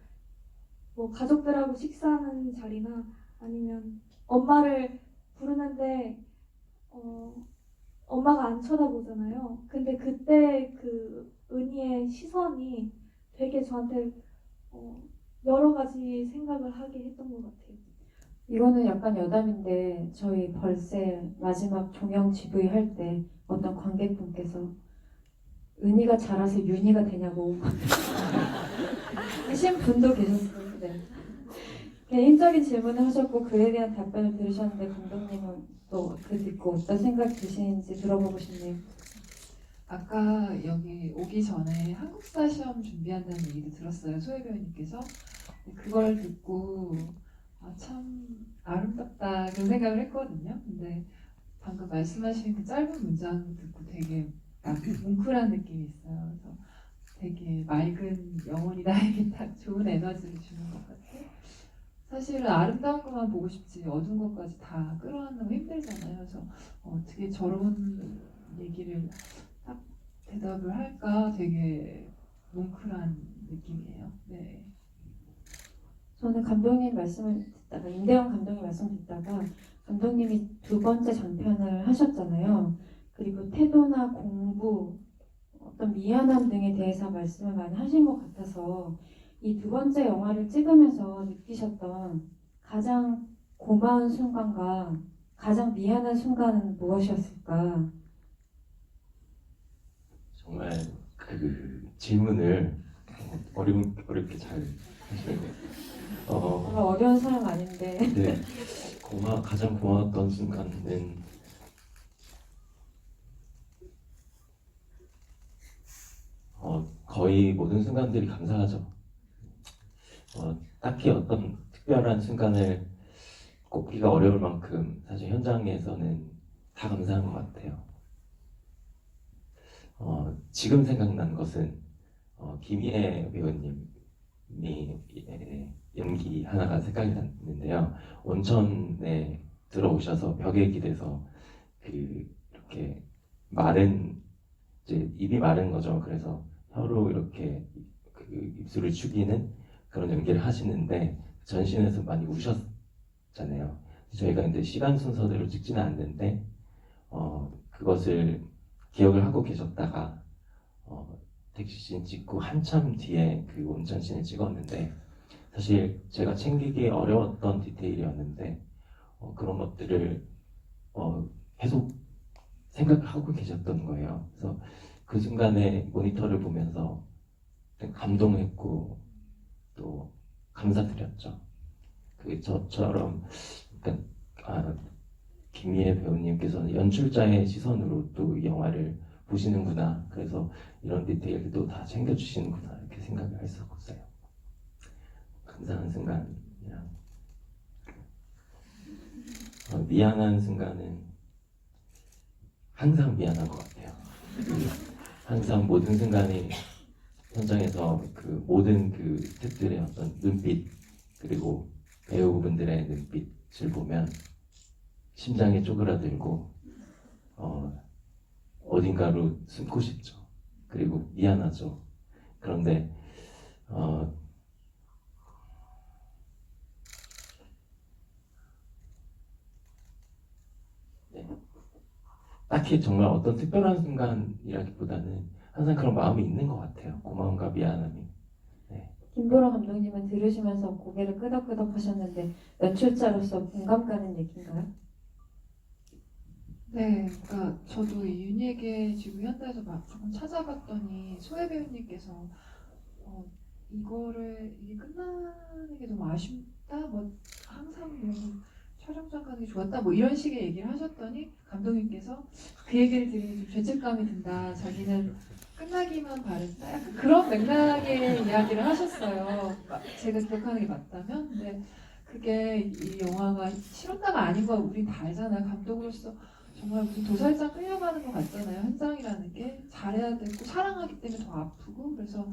[SPEAKER 3] 뭐 가족들하고 식사하는 자리나 아니면 엄마를 부르는데 엄마가 안 쳐다보잖아요. 근데 그때 그 은희의 시선이 되게 저한테 여러 가지 생각을 하게 했던 것 같아요.
[SPEAKER 5] 이거는 약간 여담인데 저희 벌새 마지막 종영 GV 할 때 어떤 관객분께서 은희가 자라서 윤희가 되냐고 하신 분도 계셨어요. 네. 개인적인 질문을 하셨고 그에 대한 답변을 들으셨는데 감독님은 또 그 듣고 어떤 생각 드시는지 들어보고 싶네요.
[SPEAKER 4] 아까 여기 오기 전에 한국사 시험 준비한다는 얘기도 들었어요. 소혜 배우님께서. 그걸 듣고 참 아름답다 그런 생각을 했거든요. 근데 방금 말씀하신 그 짧은 문장 듣고 되게 뭉클한 느낌이 있어요. 그래서 되게 맑은 영혼이 나에게 딱 좋은 에너지를 주는 것 같아요. 사실은 아름다운 것만 보고 싶지 어두운 것까지 다 끌어안는 거 힘들잖아요. 그래서 어떻게 저런 얘기를 딱 대답을 할까 되게 뭉클한 느낌이에요. 네.
[SPEAKER 5] 저는 감독님 말씀을 듣다가 임대원 감독님 말씀 듣다가 감독님이 두 번째 장편을 하셨잖아요. 그리고 태도나 공부, 어떤 미안함 등에 대해서 말씀을 많이 하신 것 같아서 이 두 번째 영화를 찍으면서 느끼셨던 가장 고마운 순간과 가장 미안한 순간은 무엇이었을까?
[SPEAKER 2] 정말 그 질문을 어렵게 잘 하시네요.
[SPEAKER 5] 정말 어려운 사람 아닌데
[SPEAKER 2] 네, 가장 고마웠던 순간은 거의 모든 순간들이 감사하죠. 딱히 어떤 특별한 순간을 꼽기가 어려울 만큼 사실 현장에서는 다 감사한 것 같아요. 지금 생각난 것은 김희애 배우님이 연기 하나가 생각이 났는데요. 온천에 들어오셔서 벽에 기대서 이렇게 마른 이제 입이 마른 거죠. 그래서 혀로 이렇게 그 입술을 죽이는 그런 연기를 하시는데 전신에서 많이 우셨잖아요. 저희가 이제 시간 순서대로 찍지는 않는데 그것을 기억을 하고 계셨다가 택시씬 찍고 한참 뒤에 그 온천씬을 찍었는데 사실 제가 챙기기 어려웠던 디테일이었는데 그런 것들을 계속 생각하고 계셨던 거예요. 그래서 그 순간에 모니터를 보면서 감동했고 또 감사드렸죠. 저처럼 김희애 배우님께서는 연출자의 시선으로 또 이 영화를 보시는구나. 그래서 이런 디테일도 다 챙겨주시는구나 이렇게 생각을 했었어요. 감사한 순간이랑 미안한 순간은 항상 미안한 것 같아요. 항상 모든 순간이 현장에서 그 모든 그 스태프들의 어떤 눈빛 그리고 배우분들의 눈빛을 보면 심장이 쪼그라들고 어딘가로 숨고 싶죠. 그리고 미안하죠. 그런데 네. 딱히 정말 어떤 특별한 순간이라기보다는 항상 그런 마음이 있는 것 같아요. 고마움과 미안함이.
[SPEAKER 5] 김보라 감독님은 들으시면서 고개를 끄덕끄덕 하셨는데 연출자로서 공감 가는 얘기인가요?
[SPEAKER 4] 네, 그러니까 저도 이 윤희에게 지금 현대에서 막 조금 찾아봤더니 소혜 배우님께서 이게 끝나는 게 너무 아쉽다, 뭐 항상 너무 촬영장 가는 게 좋았다, 뭐 이런 식의 얘기를 하셨더니 감독님께서 그 얘기를 들으니 좀 죄책감이 든다. 자기는 끝나기만 바랬다. 약간 그런 맥락의 이야기를 하셨어요. 제가 기억하는 게 맞다면, 근데 그게 이 영화가 실험다가 아닌 거 우린 다 알잖아요. 감독으로서 정말 무슨 도살장 끌려가는 것 같잖아요. 현장이라는 게 잘해야 되고 사랑하기 때문에 더 아프고 그래서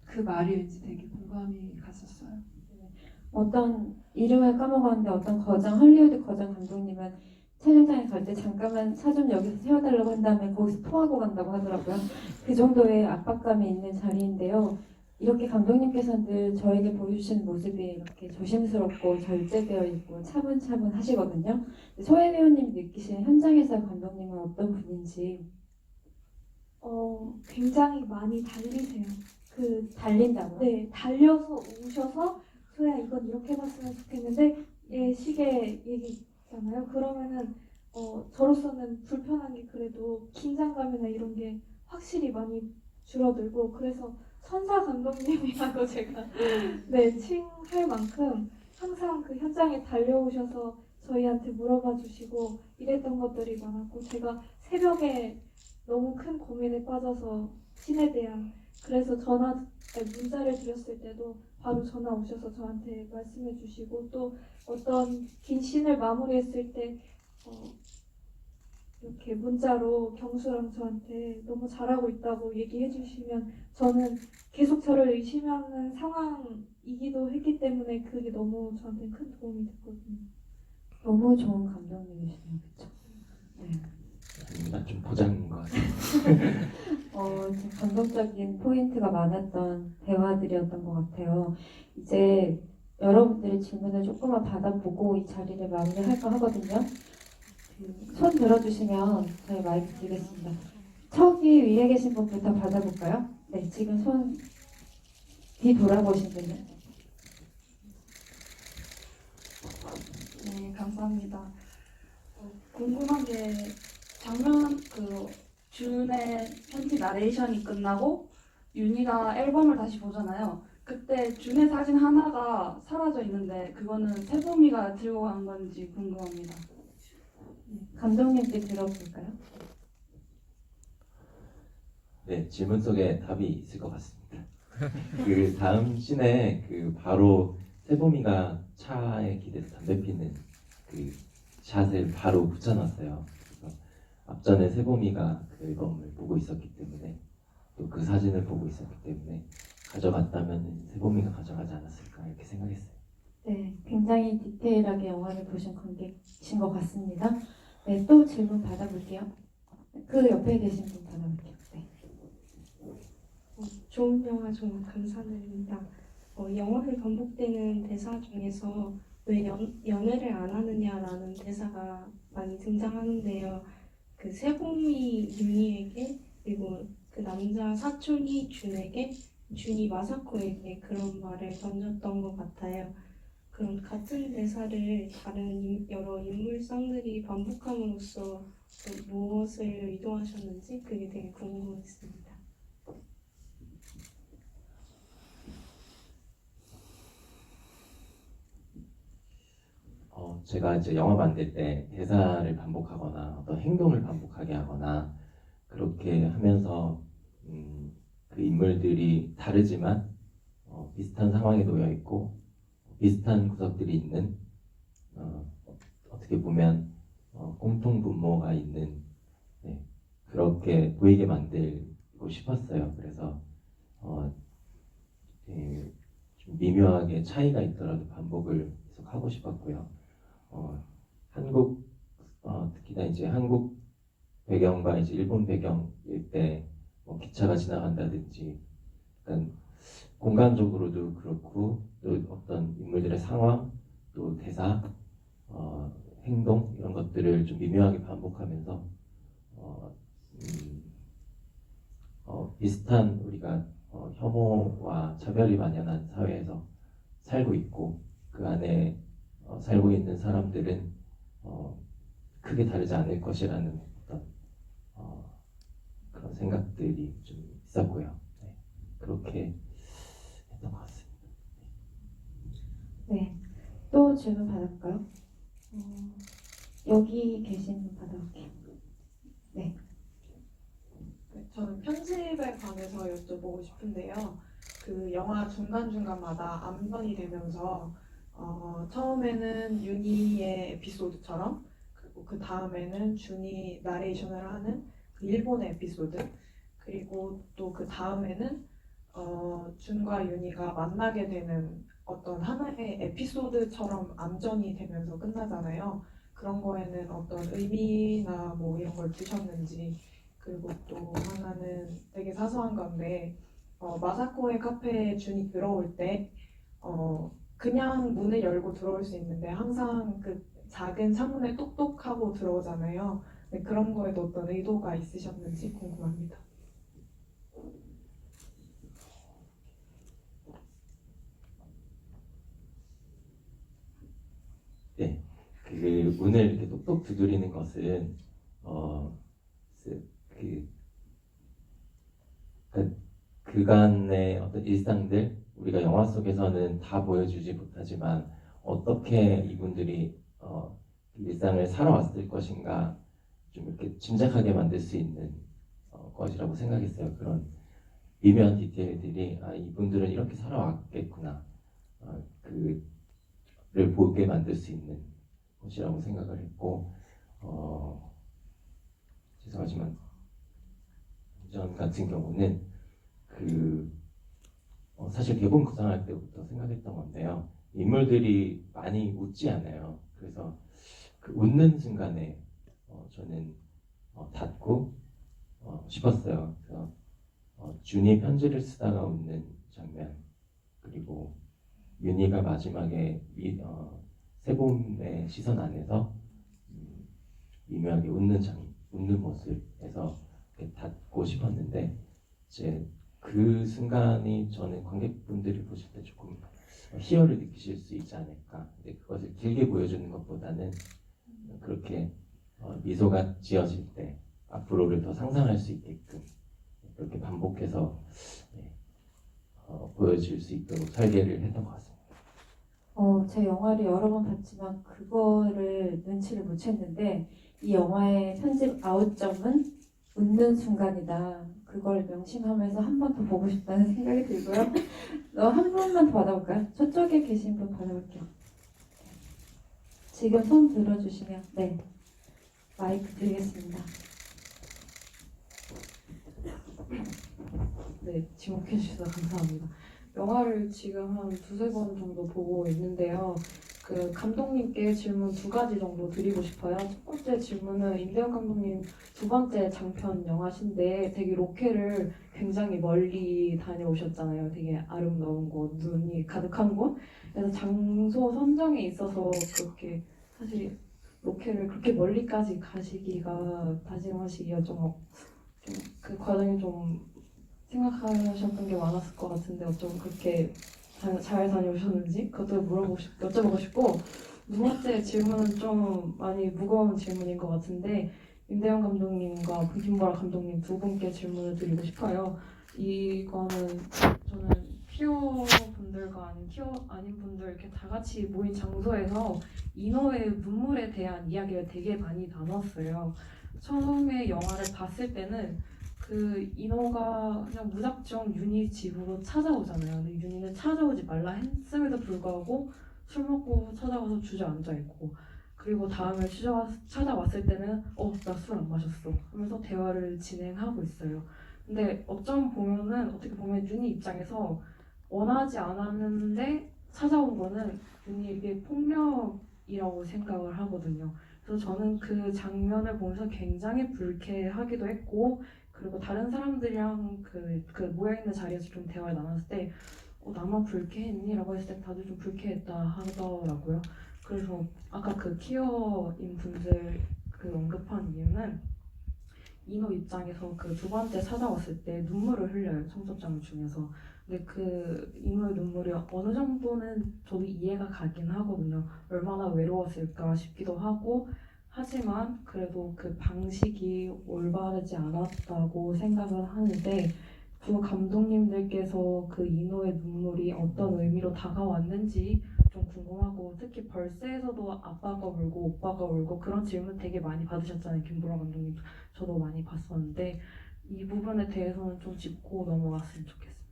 [SPEAKER 4] 그 말이 왠지 되게 공감이 갔었어요.
[SPEAKER 5] 어떤 이름을 까먹었는데 어떤 헐리우드 거장 감독님은 촬영장에 갈 때 잠깐만 차 좀 여기서 세워달라고 한 다음에 거기서 토하고 간다고 하더라고요. 그 정도의 압박감이 있는 자리인데요. 이렇게 감독님께서는 늘 저에게 보여주시는 모습이 이렇게 조심스럽고 절제되어 있고 차분차분 하시거든요. 소혜 배우님이 느끼시는 현장에서 감독님은 어떤 분인지
[SPEAKER 3] 굉장히 많이 달리세요.
[SPEAKER 5] 달린다고요?
[SPEAKER 3] 네, 달려서 오셔서 소야 이건 이렇게 봤으면 좋겠는데 식의 얘기잖아요. 그러면은 저로서는 불편한 게 그래도 긴장감이나 이런 게 확실히 많이 줄어들고 그래서 선사 감독님이라고 제가 네 칭할 만큼 항상 그 현장에 달려오셔서 저희한테 물어봐 주시고 이랬던 것들이 많았고 제가 새벽에 너무 큰 고민에 빠져서 신에 대한 그래서 문자를 드렸을 때도 바로 전화 오셔서 저한테 말씀해 주시고 또 어떤 긴 씬을 마무리했을 때 이렇게 문자로 경수랑 저한테 너무 잘하고 있다고 얘기해 주시면 저는 계속 저를 의심하는 상황이기도 했기 때문에 그게 너무 저한테 큰 도움이 됐거든요.
[SPEAKER 5] 너무 좋은 감독님이시네요. 그렇죠? 네.
[SPEAKER 2] 아닙니다. 좀 보장인 것 같아요.
[SPEAKER 5] 좀 감동적인 포인트가 많았던 대화들이었던 것 같아요. 이제 여러분들의 질문을 조금만 받아보고 이 자리를 마무리할까 하거든요. 손 들어주시면 저희 마이크 드리겠습니다. 저기 위에 계신 분부터 받아볼까요? 네, 지금 손 뒤 돌아보신 분요.
[SPEAKER 6] 네, 감사합니다. 궁금한 게 장면 준의 편지 나레이션이 끝나고 윤희가 앨범을 다시 보잖아요. 그때 준의 사진 하나가 사라져 있는데 그거는 세봄이가 들고 간 건지 궁금합니다.
[SPEAKER 5] 감독님께 들어볼까요?
[SPEAKER 2] 네, 질문 속에 답이 있을 것 같습니다. 그 다음 씬에 바로 세봄이가 차에 기대서 담배 피는 그 샷을 바로 붙여놨어요. 그래서 앞전에 세봄이가 그 앨범을 보고 있었기 때문에 또 그 사진을 보고 있었기 때문에 가져갔다면 세봄이가 가져가지 않았을까 이렇게 생각했어요.
[SPEAKER 5] 네, 굉장히 디테일하게 영화를 보신 관객이신 것 같습니다. 네, 또 질문 받아볼게요. 그 옆에 계신 분 받아볼게요. 네.
[SPEAKER 7] 좋은 영화 정말 감사드립니다. 영화에 반복되는 대사 중에서 왜 연애를 안 하느냐라는 대사가 많이 등장하는데요. 그 세봄이 윤희에게 그리고 그 남자 사촌이 준에게 준이 마사코에게 그런 말을 던졌던 것 같아요. 그런 같은 대사를 다른 여러 인물상들이 반복함으로써 무엇을 의도하셨는지 그게 되게 궁금했습니다.
[SPEAKER 2] 제가 이제 영화 만들 때 대사를 반복하거나 어떤 행동을 반복하게 하거나 그렇게 하면서 그 인물들이 다르지만 비슷한 상황에 놓여 있고 비슷한 구석들이 있는 어떻게 보면 공통 분모가 있는 그렇게 보이게 만들고 싶었어요. 그래서 좀 미묘하게 차이가 있더라도 반복을 계속 하고 싶었고요. 특히나 이제 한국 배경과 이제 일본 배경일 때 기차가 지나간다든지 약간 공간적으로도 그렇고 또 어떤 인물들의 상황 또 대사 행동 이런 것들을 좀 미묘하게 반복하면서 비슷한 우리가 혐오와 차별이 만연한 사회에서 살고 있고 그 안에 살고 있는 사람들은 크게 다르지 않을 것이라는 어떤 그런 생각들이 좀 있었고요. 네, 그렇게 했던 것 같습니다.
[SPEAKER 5] 네. 또 질문 받을까요? 여기 계신 분 받아볼게요.
[SPEAKER 8] 네, 저는 편집에 관해서 여쭤보고 싶은데요. 그 영화 중간중간마다 암전이 되면서 처음에는 윤희의 에피소드처럼 그리고 그 다음에는 준이 나레이션을 하는 그 일본의 에피소드 그리고 또 그 다음에는 준과 윤희가 만나게 되는 어떤 하나의 에피소드처럼 암전이 되면서 끝나잖아요. 그런 거에는 어떤 의미나 뭐 이런 걸 두셨는지 그리고 또 하나는 되게 사소한 건데 마사코의 카페에 준이 들어올 때 그냥 문을 열고 들어올 수 있는데 항상 그 작은 창문에 똑똑하고 들어오잖아요. 네, 그런 거에도 어떤 의도가 있으셨는지 궁금합니다.
[SPEAKER 2] 네, 그 문을 이렇게 똑똑 두드리는 것은 그간의 어떤 일상들 우리가 영화 속에서는 다 보여주지 못하지만 어떻게 이분들이 일상을 살아왔을 것인가 좀 이렇게 짐작하게 만들 수 있는 것이라고 생각했어요. 그런 미묘한 디테일들이 이분들은 이렇게 살아왔겠구나 그를 보게 만들 수 있는 것이라고 생각을 했고 죄송하지만 전 같은 경우는 사실 개봉 구상할 때부터 생각했던 건데요. 인물들이 많이 웃지 않아요. 그래서 그 웃는 순간에 저는 닫고 싶었어요. 그래서 준이 편지를 쓰다가 웃는 장면 그리고 윤희가 마지막에 세봄의 시선 안에서 미묘하게 웃는 모습에서 닫고 싶었는데 이제 그 순간이 저는 관객분들이 보실 때 조금 희열을 느끼실 수 있지 않을까. 근데 그것을 길게 보여주는 것보다는 그렇게 미소가 지어질 때 앞으로를 더 상상할 수 있게끔 그렇게 반복해서 보여줄 수 있도록 설계를 했던 것 같습니다.
[SPEAKER 5] 제 영화를 여러 번 봤지만 그거를 눈치를 못 챘는데 이 영화의 편집 아웃점은 웃는 순간이다. 그걸 명심하면서 한 번 더 보고 싶다는 생각이 들고요. 한 분만 더 받아볼까요? 저쪽에 계신 분 받아볼게요. 지금 손 들어주시면 네 마이크 드리겠습니다.
[SPEAKER 9] 네, 지목해 주셔서 감사합니다. 영화를 지금 한 두세 번 정도 보고 있는데요. 그 감독님께 질문 두 가지 정도 드리고 싶어요. 첫 번째 질문은 임대영 감독님 두 번째 장편 영화신데 되게 로케를 굉장히 멀리 다녀오셨잖아요. 되게 아름다운 곳, 눈이 가득한 곳. 그래서 장소 선정에 있어서 그렇게 사실 로케를 그렇게 멀리까지 가시기가 다짐하시기가 좀 그 과정이 좀 생각하셨던 게 많았을 것 같은데 어쩜 그렇게 잘 다녀오셨는지 그것도 여쭤보고 싶고 두 번째 질문은 좀 많이 무거운 질문인 것 같은데 임대영 감독님과 김보라 감독님 두 분께 질문을 드리고 싶어요. 이거는 저는 퀴어 분들과 아닌 퀴어 아닌 분들 이렇게 다 같이 모인 장소에서 인어의 눈물에 대한 이야기를 되게 많이 나눴어요. 처음에 영화를 봤을 때는 그 인어가 그냥 무작정 윤희 집으로 찾아오잖아요. 근데 윤희는 찾아오지 말라 했음에도 불구하고 술 먹고 찾아와서 주저앉아 있고 그리고 다음에 찾아왔을 때는 나 술 안 마셨어 하면서 대화를 진행하고 있어요. 근데 어떻게 보면 윤희 입장에서 원하지 않았는데 찾아온 거는 윤희에게 폭력이라고 생각을 하거든요. 그래서 저는 그 장면을 보면서 굉장히 불쾌하기도 했고 그리고 다른 사람들이랑 그 모여있는 자리에서 좀 대화를 나눴을 때 나만 불쾌했니? 라고 했을 때 다들 좀 불쾌했다 하더라고요. 그래서 아까 그 퀴어인 분들 그 언급한 이유는 인호 입장에서 그 두 번째 찾아왔을 때 눈물을 흘려요. 청첩장을 주면서. 근데 그 인호의 눈물이 어느 정도는 저도 이해가 가긴 하거든요. 얼마나 외로웠을까 싶기도 하고 하지만 그래도 그 방식이 올바르지 않았다고 생각을 하는데 두 감독님들께서 그 인호의 눈물이 어떤 의미로 다가왔는지 좀 궁금하고 특히 벌새에서도 아빠가 울고 오빠가 울고 그런 질문 되게 많이 받으셨잖아요. 김보라 감독님 저도 많이 봤었는데 이 부분에 대해서는 좀 짚고 넘어갔으면 좋겠습니다.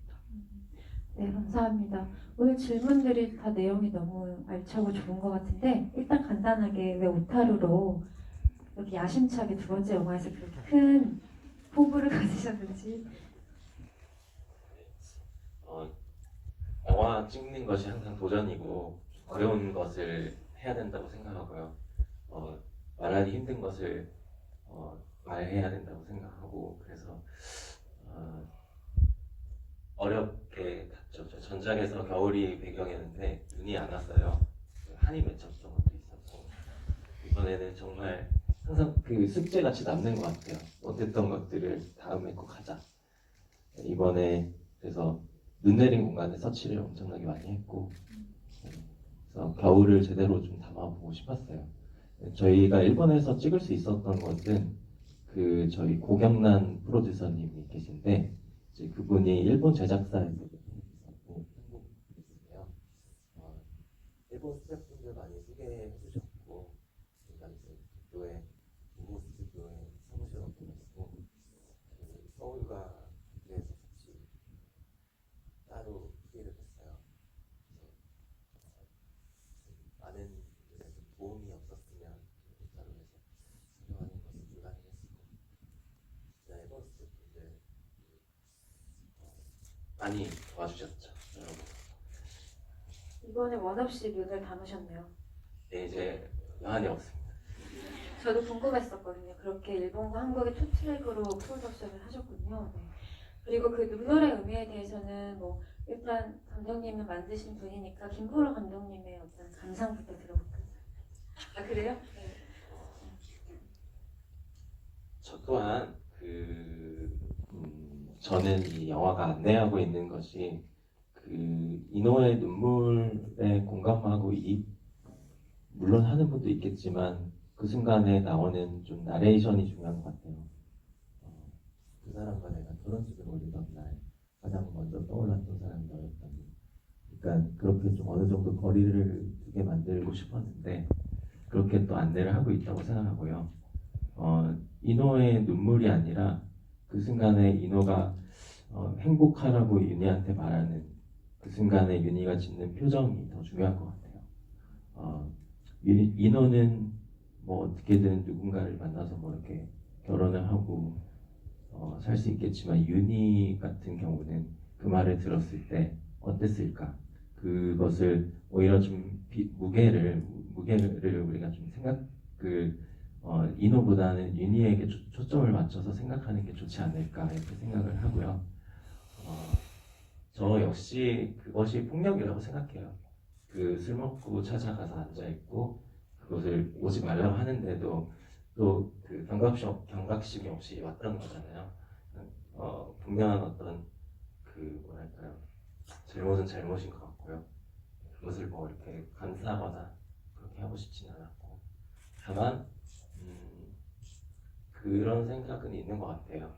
[SPEAKER 5] 네, 감사합니다. 오늘 질문들이 다 내용이 너무 알차고 좋은 것 같은데 일단 간단하게 왜 오타루로 이렇게 야심차게 두 번째 영화에서 그렇게 큰 포부를 가지셨는지.
[SPEAKER 2] 영화 찍는 것이 항상 도전이고 어려운 것을 해야 된다고 생각하고요. 말하기 힘든 것을 말해야 된다고 생각하고 그래서 어렵게 갔죠. 저 전작에서 겨울이 배경이었는데 눈이 안 왔어요. 한이 맺혔던 것도 있었고 이번에는 정말 항상 그 숙제같이 남는 것 같아요. 못했던 것들을 다음에 꼭 하자. 이번에 그래서 눈 내린 공간에 서치를 엄청나게 많이 했고 그래서 겨울을 제대로 좀 담아보고 싶었어요. 저희가 일본에서 찍을 수 있었던 것은 그 저희 고경란 프로듀서님이 계신데 이제 그분이 일본 제작사에서 있었고 한국이었어요. 일본 스태프분들 많이 소개해 주셨고 제가 이제 도쿄에 동무 스튜디오에 사무실 얻어놨고 그 서울과 도쿄에서 같이 따로 소개를 했어요. 그래서 많은 분들의 도움이 없었으면 따로 해서 촬영하는 것은 불가능했을 거고 진짜 일본 스태프분들 많이 도와주셨죠, 여러분.
[SPEAKER 5] 이번에 원 없이 눈을 담으셨네요.
[SPEAKER 2] 네, 이제 여한이 없습니다.
[SPEAKER 5] 저도 궁금했었거든요. 그렇게 일본과 한국의 투트랙으로 프로덕션을 하셨군요. 네. 그리고 그 눈물의 의미에 대해서는 뭐 일단 감독님은 만드신 분이니까 김보라 감독님의 어떤 감상부터 들어볼까요? 아 그래요? 네.
[SPEAKER 2] 저 또한 저는 이 영화가 안내하고 있는 것이 그 인호의 눈물에 공감하고 물론 하는 분도 있겠지만 그 순간에 나오는 좀 나레이션이 중요한 것 같아요. 그 사람과 내가 결혼식을 올리던 날 가장 먼저 떠올랐던 사람이 너였다니. 그러니까 그렇게 좀 어느 정도 거리를 두게 만들고 싶었는데 그렇게 또 안내를 하고 있다고 생각하고요. 인호의 눈물이 아니라 그 순간에 인호가 행복하라고 윤희한테 말하는 그 순간에 윤희가 짓는 표정이 더 중요한 것 같아요. 인호는 뭐 어떻게든 누군가를 만나서 뭐 이렇게 결혼을 하고 살 수 있겠지만 윤희 같은 경우는 그 말을 들었을 때 어땠을까? 그것을 오히려 좀 무게를 우리가 좀 인호보다는 윤희에게 초점을 맞춰서 생각하는 게 좋지 않을까 이렇게 생각을 하고요. 저 역시 그것이 폭력이라고 생각해요. 그 술 먹고 찾아가서 앉아 있고 그것을 오지 말라고 하는데도 또 그 경각심이 없이 왔던 거잖아요. 분명한 어떤 그 뭐랄까요, 잘못은 잘못인 것 같고요. 그것을 뭐 이렇게 감싸거나 그렇게 하고 싶지는 않았고 다만 그런 생각은 있는 것 같아요.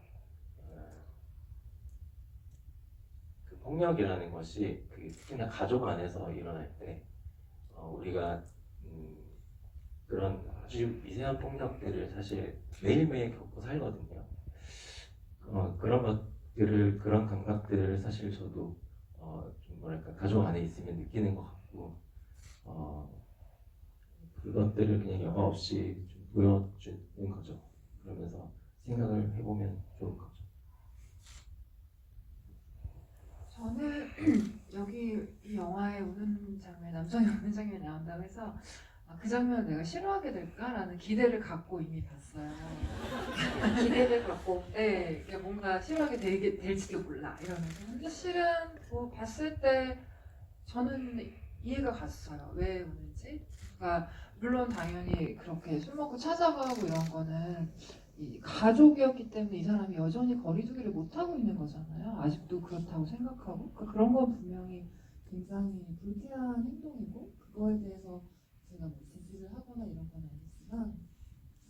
[SPEAKER 2] 그 폭력이라는 것이 특히나 가족 안에서 일어날 때 우리가 그런 아주 미세한 폭력들을 사실 매일매일 겪고 살거든요. 그런 감각들을 사실 저도 좀 뭐랄까 가족 안에 있으면 느끼는 것 같고 그것들을 그냥 영화 없이 좀 보여주는 거죠. 그러면서 생각을 해보면 좋을 거죠.
[SPEAKER 4] 저는 여기 이 영화에 우는 장면, 남성이 우는 장면이 나온다고 해서 그 장면을 내가 싫어하게 될까라는 기대를 갖고 이미 봤어요.
[SPEAKER 5] 기대를 갖고.
[SPEAKER 4] 네, 이게 뭔가 싫어하게 될지도 몰라 이러면서. 근데 실은 뭐 봤을 때 저는 이해가 갔어요. 왜 우는지. 그러니까 물론 당연히 그렇게 술 먹고 찾아가고 이런 거는 이 가족이었기 때문에 이 사람이 여전히 거리두기를 못하고 있는 거잖아요. 아직도 그렇다고 생각하고. 그러니까 그런 건 분명히 굉장히 불쾌한 행동이고 그거에 대해서 제가 뭐 지지를 하거나 이런 건 아니지만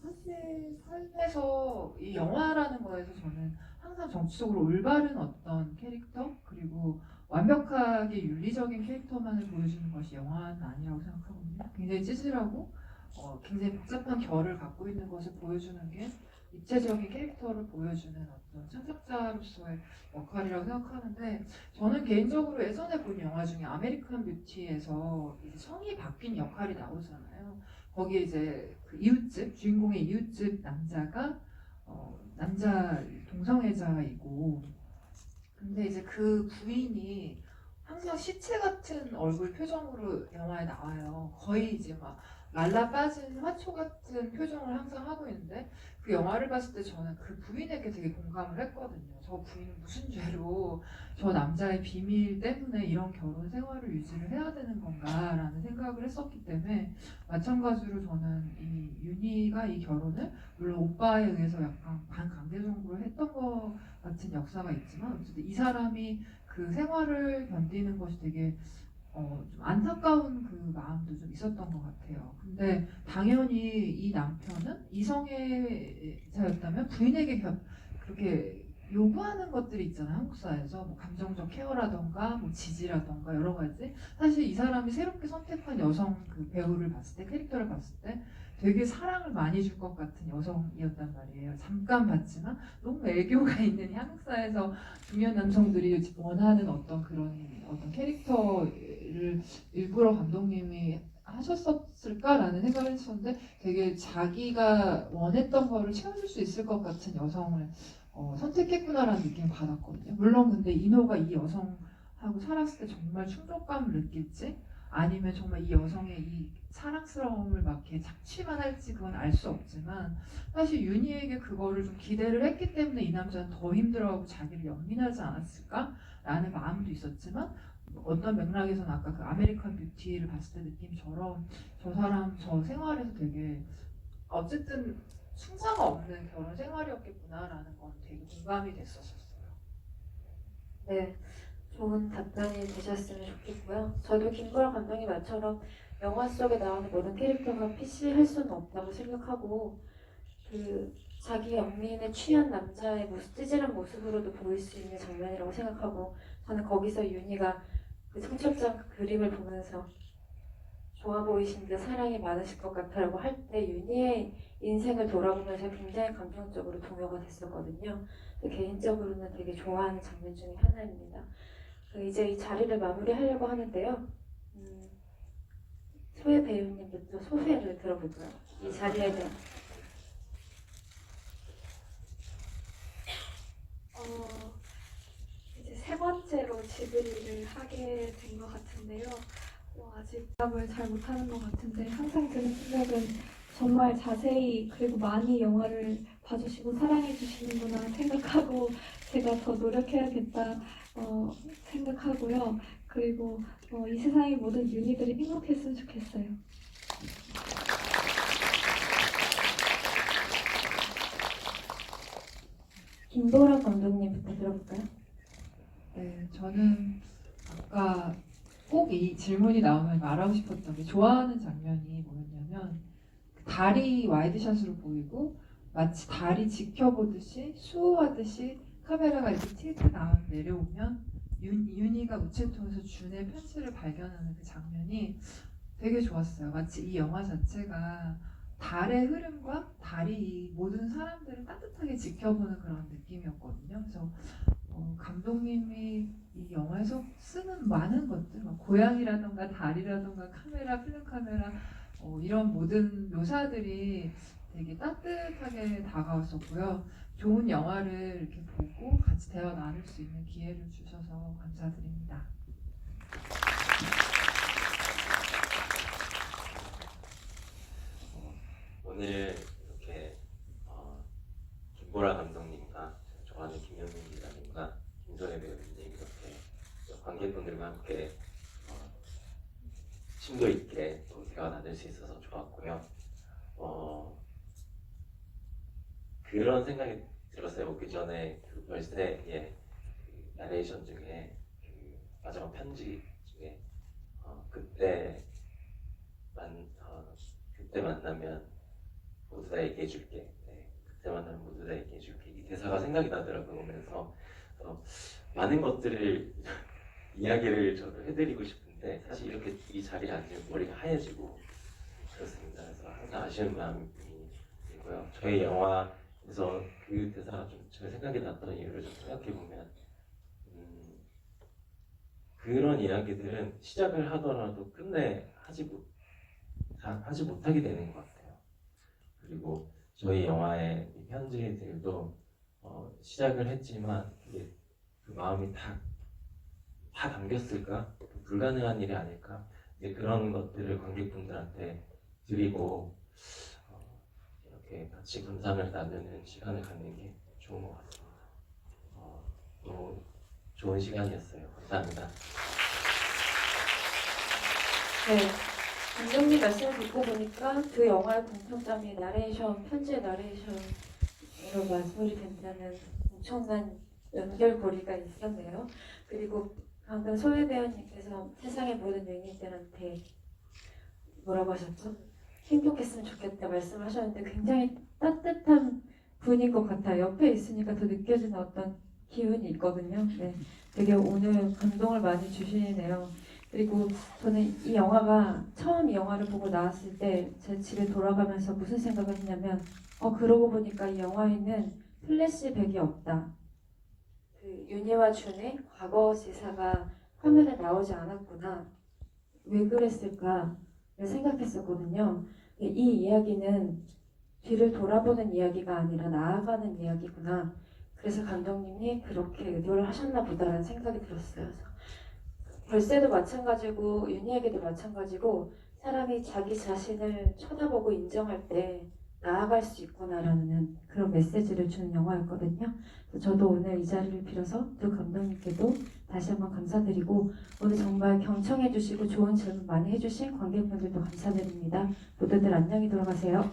[SPEAKER 4] 사실 삶에서 이 영화라는 거에서 저는 항상 정치적으로 올바른 어떤 캐릭터 그리고 완벽하게 윤리적인 캐릭터만을 보여주는 것이 영화는 아니라고 생각하거든요. 굉장히 찌질하고 굉장히 복잡한 결을 갖고 있는 것을 보여주는 게 입체적인 캐릭터를 보여주는 어떤 창작자로서의 역할이라고 생각하는데 저는 개인적으로 예전에 본 영화 중에 아메리칸 뷰티에서 이제 성이 바뀐 역할이 나오잖아요. 거기에 이제 그 이웃집 주인공의 이웃집 남자가 남자 동성애자이고 근데 이제 그 부인이 항상 시체 같은 얼굴 표정으로 영화에 나와요. 거의 이제 막 말라 빠진 화초 같은 표정을 항상 하고 있는데 그 영화를 봤을 때 저는 그 부인에게 되게 공감을 했거든요. 저 부인은 무슨 죄로 저 남자의 비밀 때문에 이런 결혼 생활을 유지를 해야 되는 건가라는 생각을 했었기 때문에 마찬가지로 저는 이 윤희가 이 결혼을 물론 오빠에 의해서 약간 반강제적으로 했던 것 같은 역사가 있지만 어쨌든 이 사람이 그 생활을 견디는 것이 되게 좀 안타까운 그 마음도 좀 있었던 것 같아요. 근데 당연히 이 남편은 이성애자였다면 부인에게 그렇게 요구하는 것들이 있잖아요. 한국 사회에서 뭐 감정적 케어라던가 뭐 지지라던가 여러 가지. 사실 이 사람이 새롭게 선택한 여성 그 배우를 봤을 때 캐릭터를 봤을 때 되게 사랑을 많이 줄 것 같은 여성이었단 말이에요. 잠깐 봤지만 너무 애교가 있는 이 한국 사회에서 중년 남성들이 원하는 어떤 그런 어떤 캐릭터를 일부러 감독님이 하셨었을까라는 생각을 했었는데 되게 자기가 원했던 거를 채워줄 수 있을 것 같은 여성을 선택했구나라는 느낌을 받았거든요. 물론 근데 이노가 이 여성하고 살았을 때 정말 충족감을 느낄지 아니면 정말 이 여성의 이 사랑스러움을 막 이렇게 착취만 할지 그건 알 수 없지만 사실 윤희에게 그거를 좀 기대를 했기 때문에 이 남자는 더 힘들어하고 자기를 연민하지 않았을까라는 마음도 있었지만 어떤 맥락에서는 아까 그 아메리칸 뷰티를 봤을 때 느낌처럼 저 사람 저 생활에서 되게 어쨌든 숭사가 없는 결혼 생활이었겠구나라는 건 되게 공감이 됐었어요.
[SPEAKER 5] 네, 좋은 답변이 되셨으면 좋겠고요. 저도 김보라 감독님 말처럼 영화 속에 나오는 모든 캐릭터가 PC할 수는 없다고 생각하고 그 자기 연민에 취한 남자의 찌질한 모습으로도 보일 수 있는 장면이라고 생각하고 저는 거기서 윤희가 그 청첩장 그 그림을 보면서 좋아 보이신데 사랑이 많으실 것 같아라고 할 때 윤희의 인생을 돌아보면서 굉장히 감정적으로 동요가 됐었거든요. 개인적으로는 되게 좋아하는 장면 중에 하나입니다. 이제 이 자리를 마무리하려고 하는데요. 소혜 배우님부터 소회를 들어볼까요? 이 자리에 대한.
[SPEAKER 3] 이제 세 번째로 지브리를 하게 된 것 같은데요. 아직 답을 잘 못하는 것 같은데 항상 드는 생각은 정말 자세히 그리고 많이 영화를 봐주시고 사랑해주시는구나 생각하고 제가 더 노력해야겠다 생각하고요. 그리고 이 세상의 모든 윤희들이 행복했으면 좋겠어요.
[SPEAKER 5] 김보라 감독님부터 들어볼까요?
[SPEAKER 4] 네, 저는 아까 꼭 이 질문이 나오면 말하고 싶었던 게 좋아하는 장면이 뭐였냐면 달이 와이드샷으로 보이고 마치 달이 지켜보듯이 수호하듯이 카메라가 이렇게 틸트 내려오면 윤희가 우체통에서 준의 편지를 발견하는 그 장면이 되게 좋았어요. 마치 이 영화 자체가 달의 흐름과 달이 이 모든 사람들을 따뜻하게 지켜보는 그런 느낌이었거든요. 그래서 감독님이 이 영화에서 쓰는 많은 것들, 고양이라던가 달이라던가 카메라, 필름 카메라 이런 모든 묘사들이 되게 따뜻하게 다가왔었고요. 좋은 영화를 이렇게 보고 같이 대화 나눌 수 있는 기회를 주셔서 감사드립니다.
[SPEAKER 2] 오늘 이렇게 김보라 감독님과 좋아하는 김영민 기자님과 김소혜 배우님 이렇게 관객분들과 함께 심도 있게 또 대화 나눌 수 있어서 좋았고요. 그런 생각이 들었어요. 그 전에 그 벌새의 그 나레이션 중에 그 마지막 편지 중에 그때 만나면 모두 다 얘기해 줄게. 네, 그때 만나면 모두 다 얘기해 줄게. 이 대사가 생각이 나더라고요. 보면서 많은 것들을 이야기를 저도 해드리고 싶은데 사실 이렇게 이 자리에 앉으면 머리가 하얘지고 그렇습니다. 그래서 항상 아쉬운 마음이 들고요. 저희 영화에서 그 대사가 좀 제 생각이 났던 이유를 좀 생각해 보면 그런 이야기들은 시작을 하더라도 끝내 하지 못하게 되는 것 같아요. 그리고 저희 영화의 이 편지들도 시작을 했지만 이게 그 마음이 다 담겼을까? 불가능한 일이 아닐까? 이제 그런 것들을 관객분들한테 드리고 이렇게 같이 감상을 나누는 시간을 갖는 게 좋은 것 같습니다. 너무 좋은 시간이었어요. 감사합니다.
[SPEAKER 1] 네, 감독님 말씀을 듣고 보니까 그 영화의 공통점이 나레이션, 편지의 나레이션으로 마무리 된다는 엄청난 연결고리가 있었네요. 그리고 방금 소혜 배우님께서 세상의 모든 연인들한테 뭐라고 하셨죠? 행복했으면 좋겠다 말씀하셨는데 굉장히 따뜻한 분인 것 같아요. 옆에 있으니까 더 느껴지는 어떤 기운이 있거든요. 네, 되게 오늘 감동을 많이 주시네요. 그리고 저는 이 영화가 처음 이 영화를 보고 나왔을 때 제 집에 돌아가면서 무슨 생각을 했냐면 그러고 보니까 이 영화에는 플래시백이 없다. 그 윤희와 준의 과거 제사가 화면에 나오지 않았구나. 왜 그랬을까를 생각했었거든요. 이 이야기는 뒤를 돌아보는 이야기가 아니라 나아가는 이야기구나. 그래서 감독님이 그렇게 의도를 하셨나 보다라는 생각이 들었어요. 벌새도 마찬가지고 윤희에게도 마찬가지고 사람이 자기 자신을 쳐다보고 인정할 때 나아갈 수 있구나라는 그런 메시지를 주는 영화였거든요. 저도 오늘 이 자리를 빌어서 두 감독님께도 다시 한번 감사드리고 오늘 정말 경청해 주시고 좋은 질문 많이 해주신 관객분들도 감사드립니다. 모두들 안녕히 돌아가세요.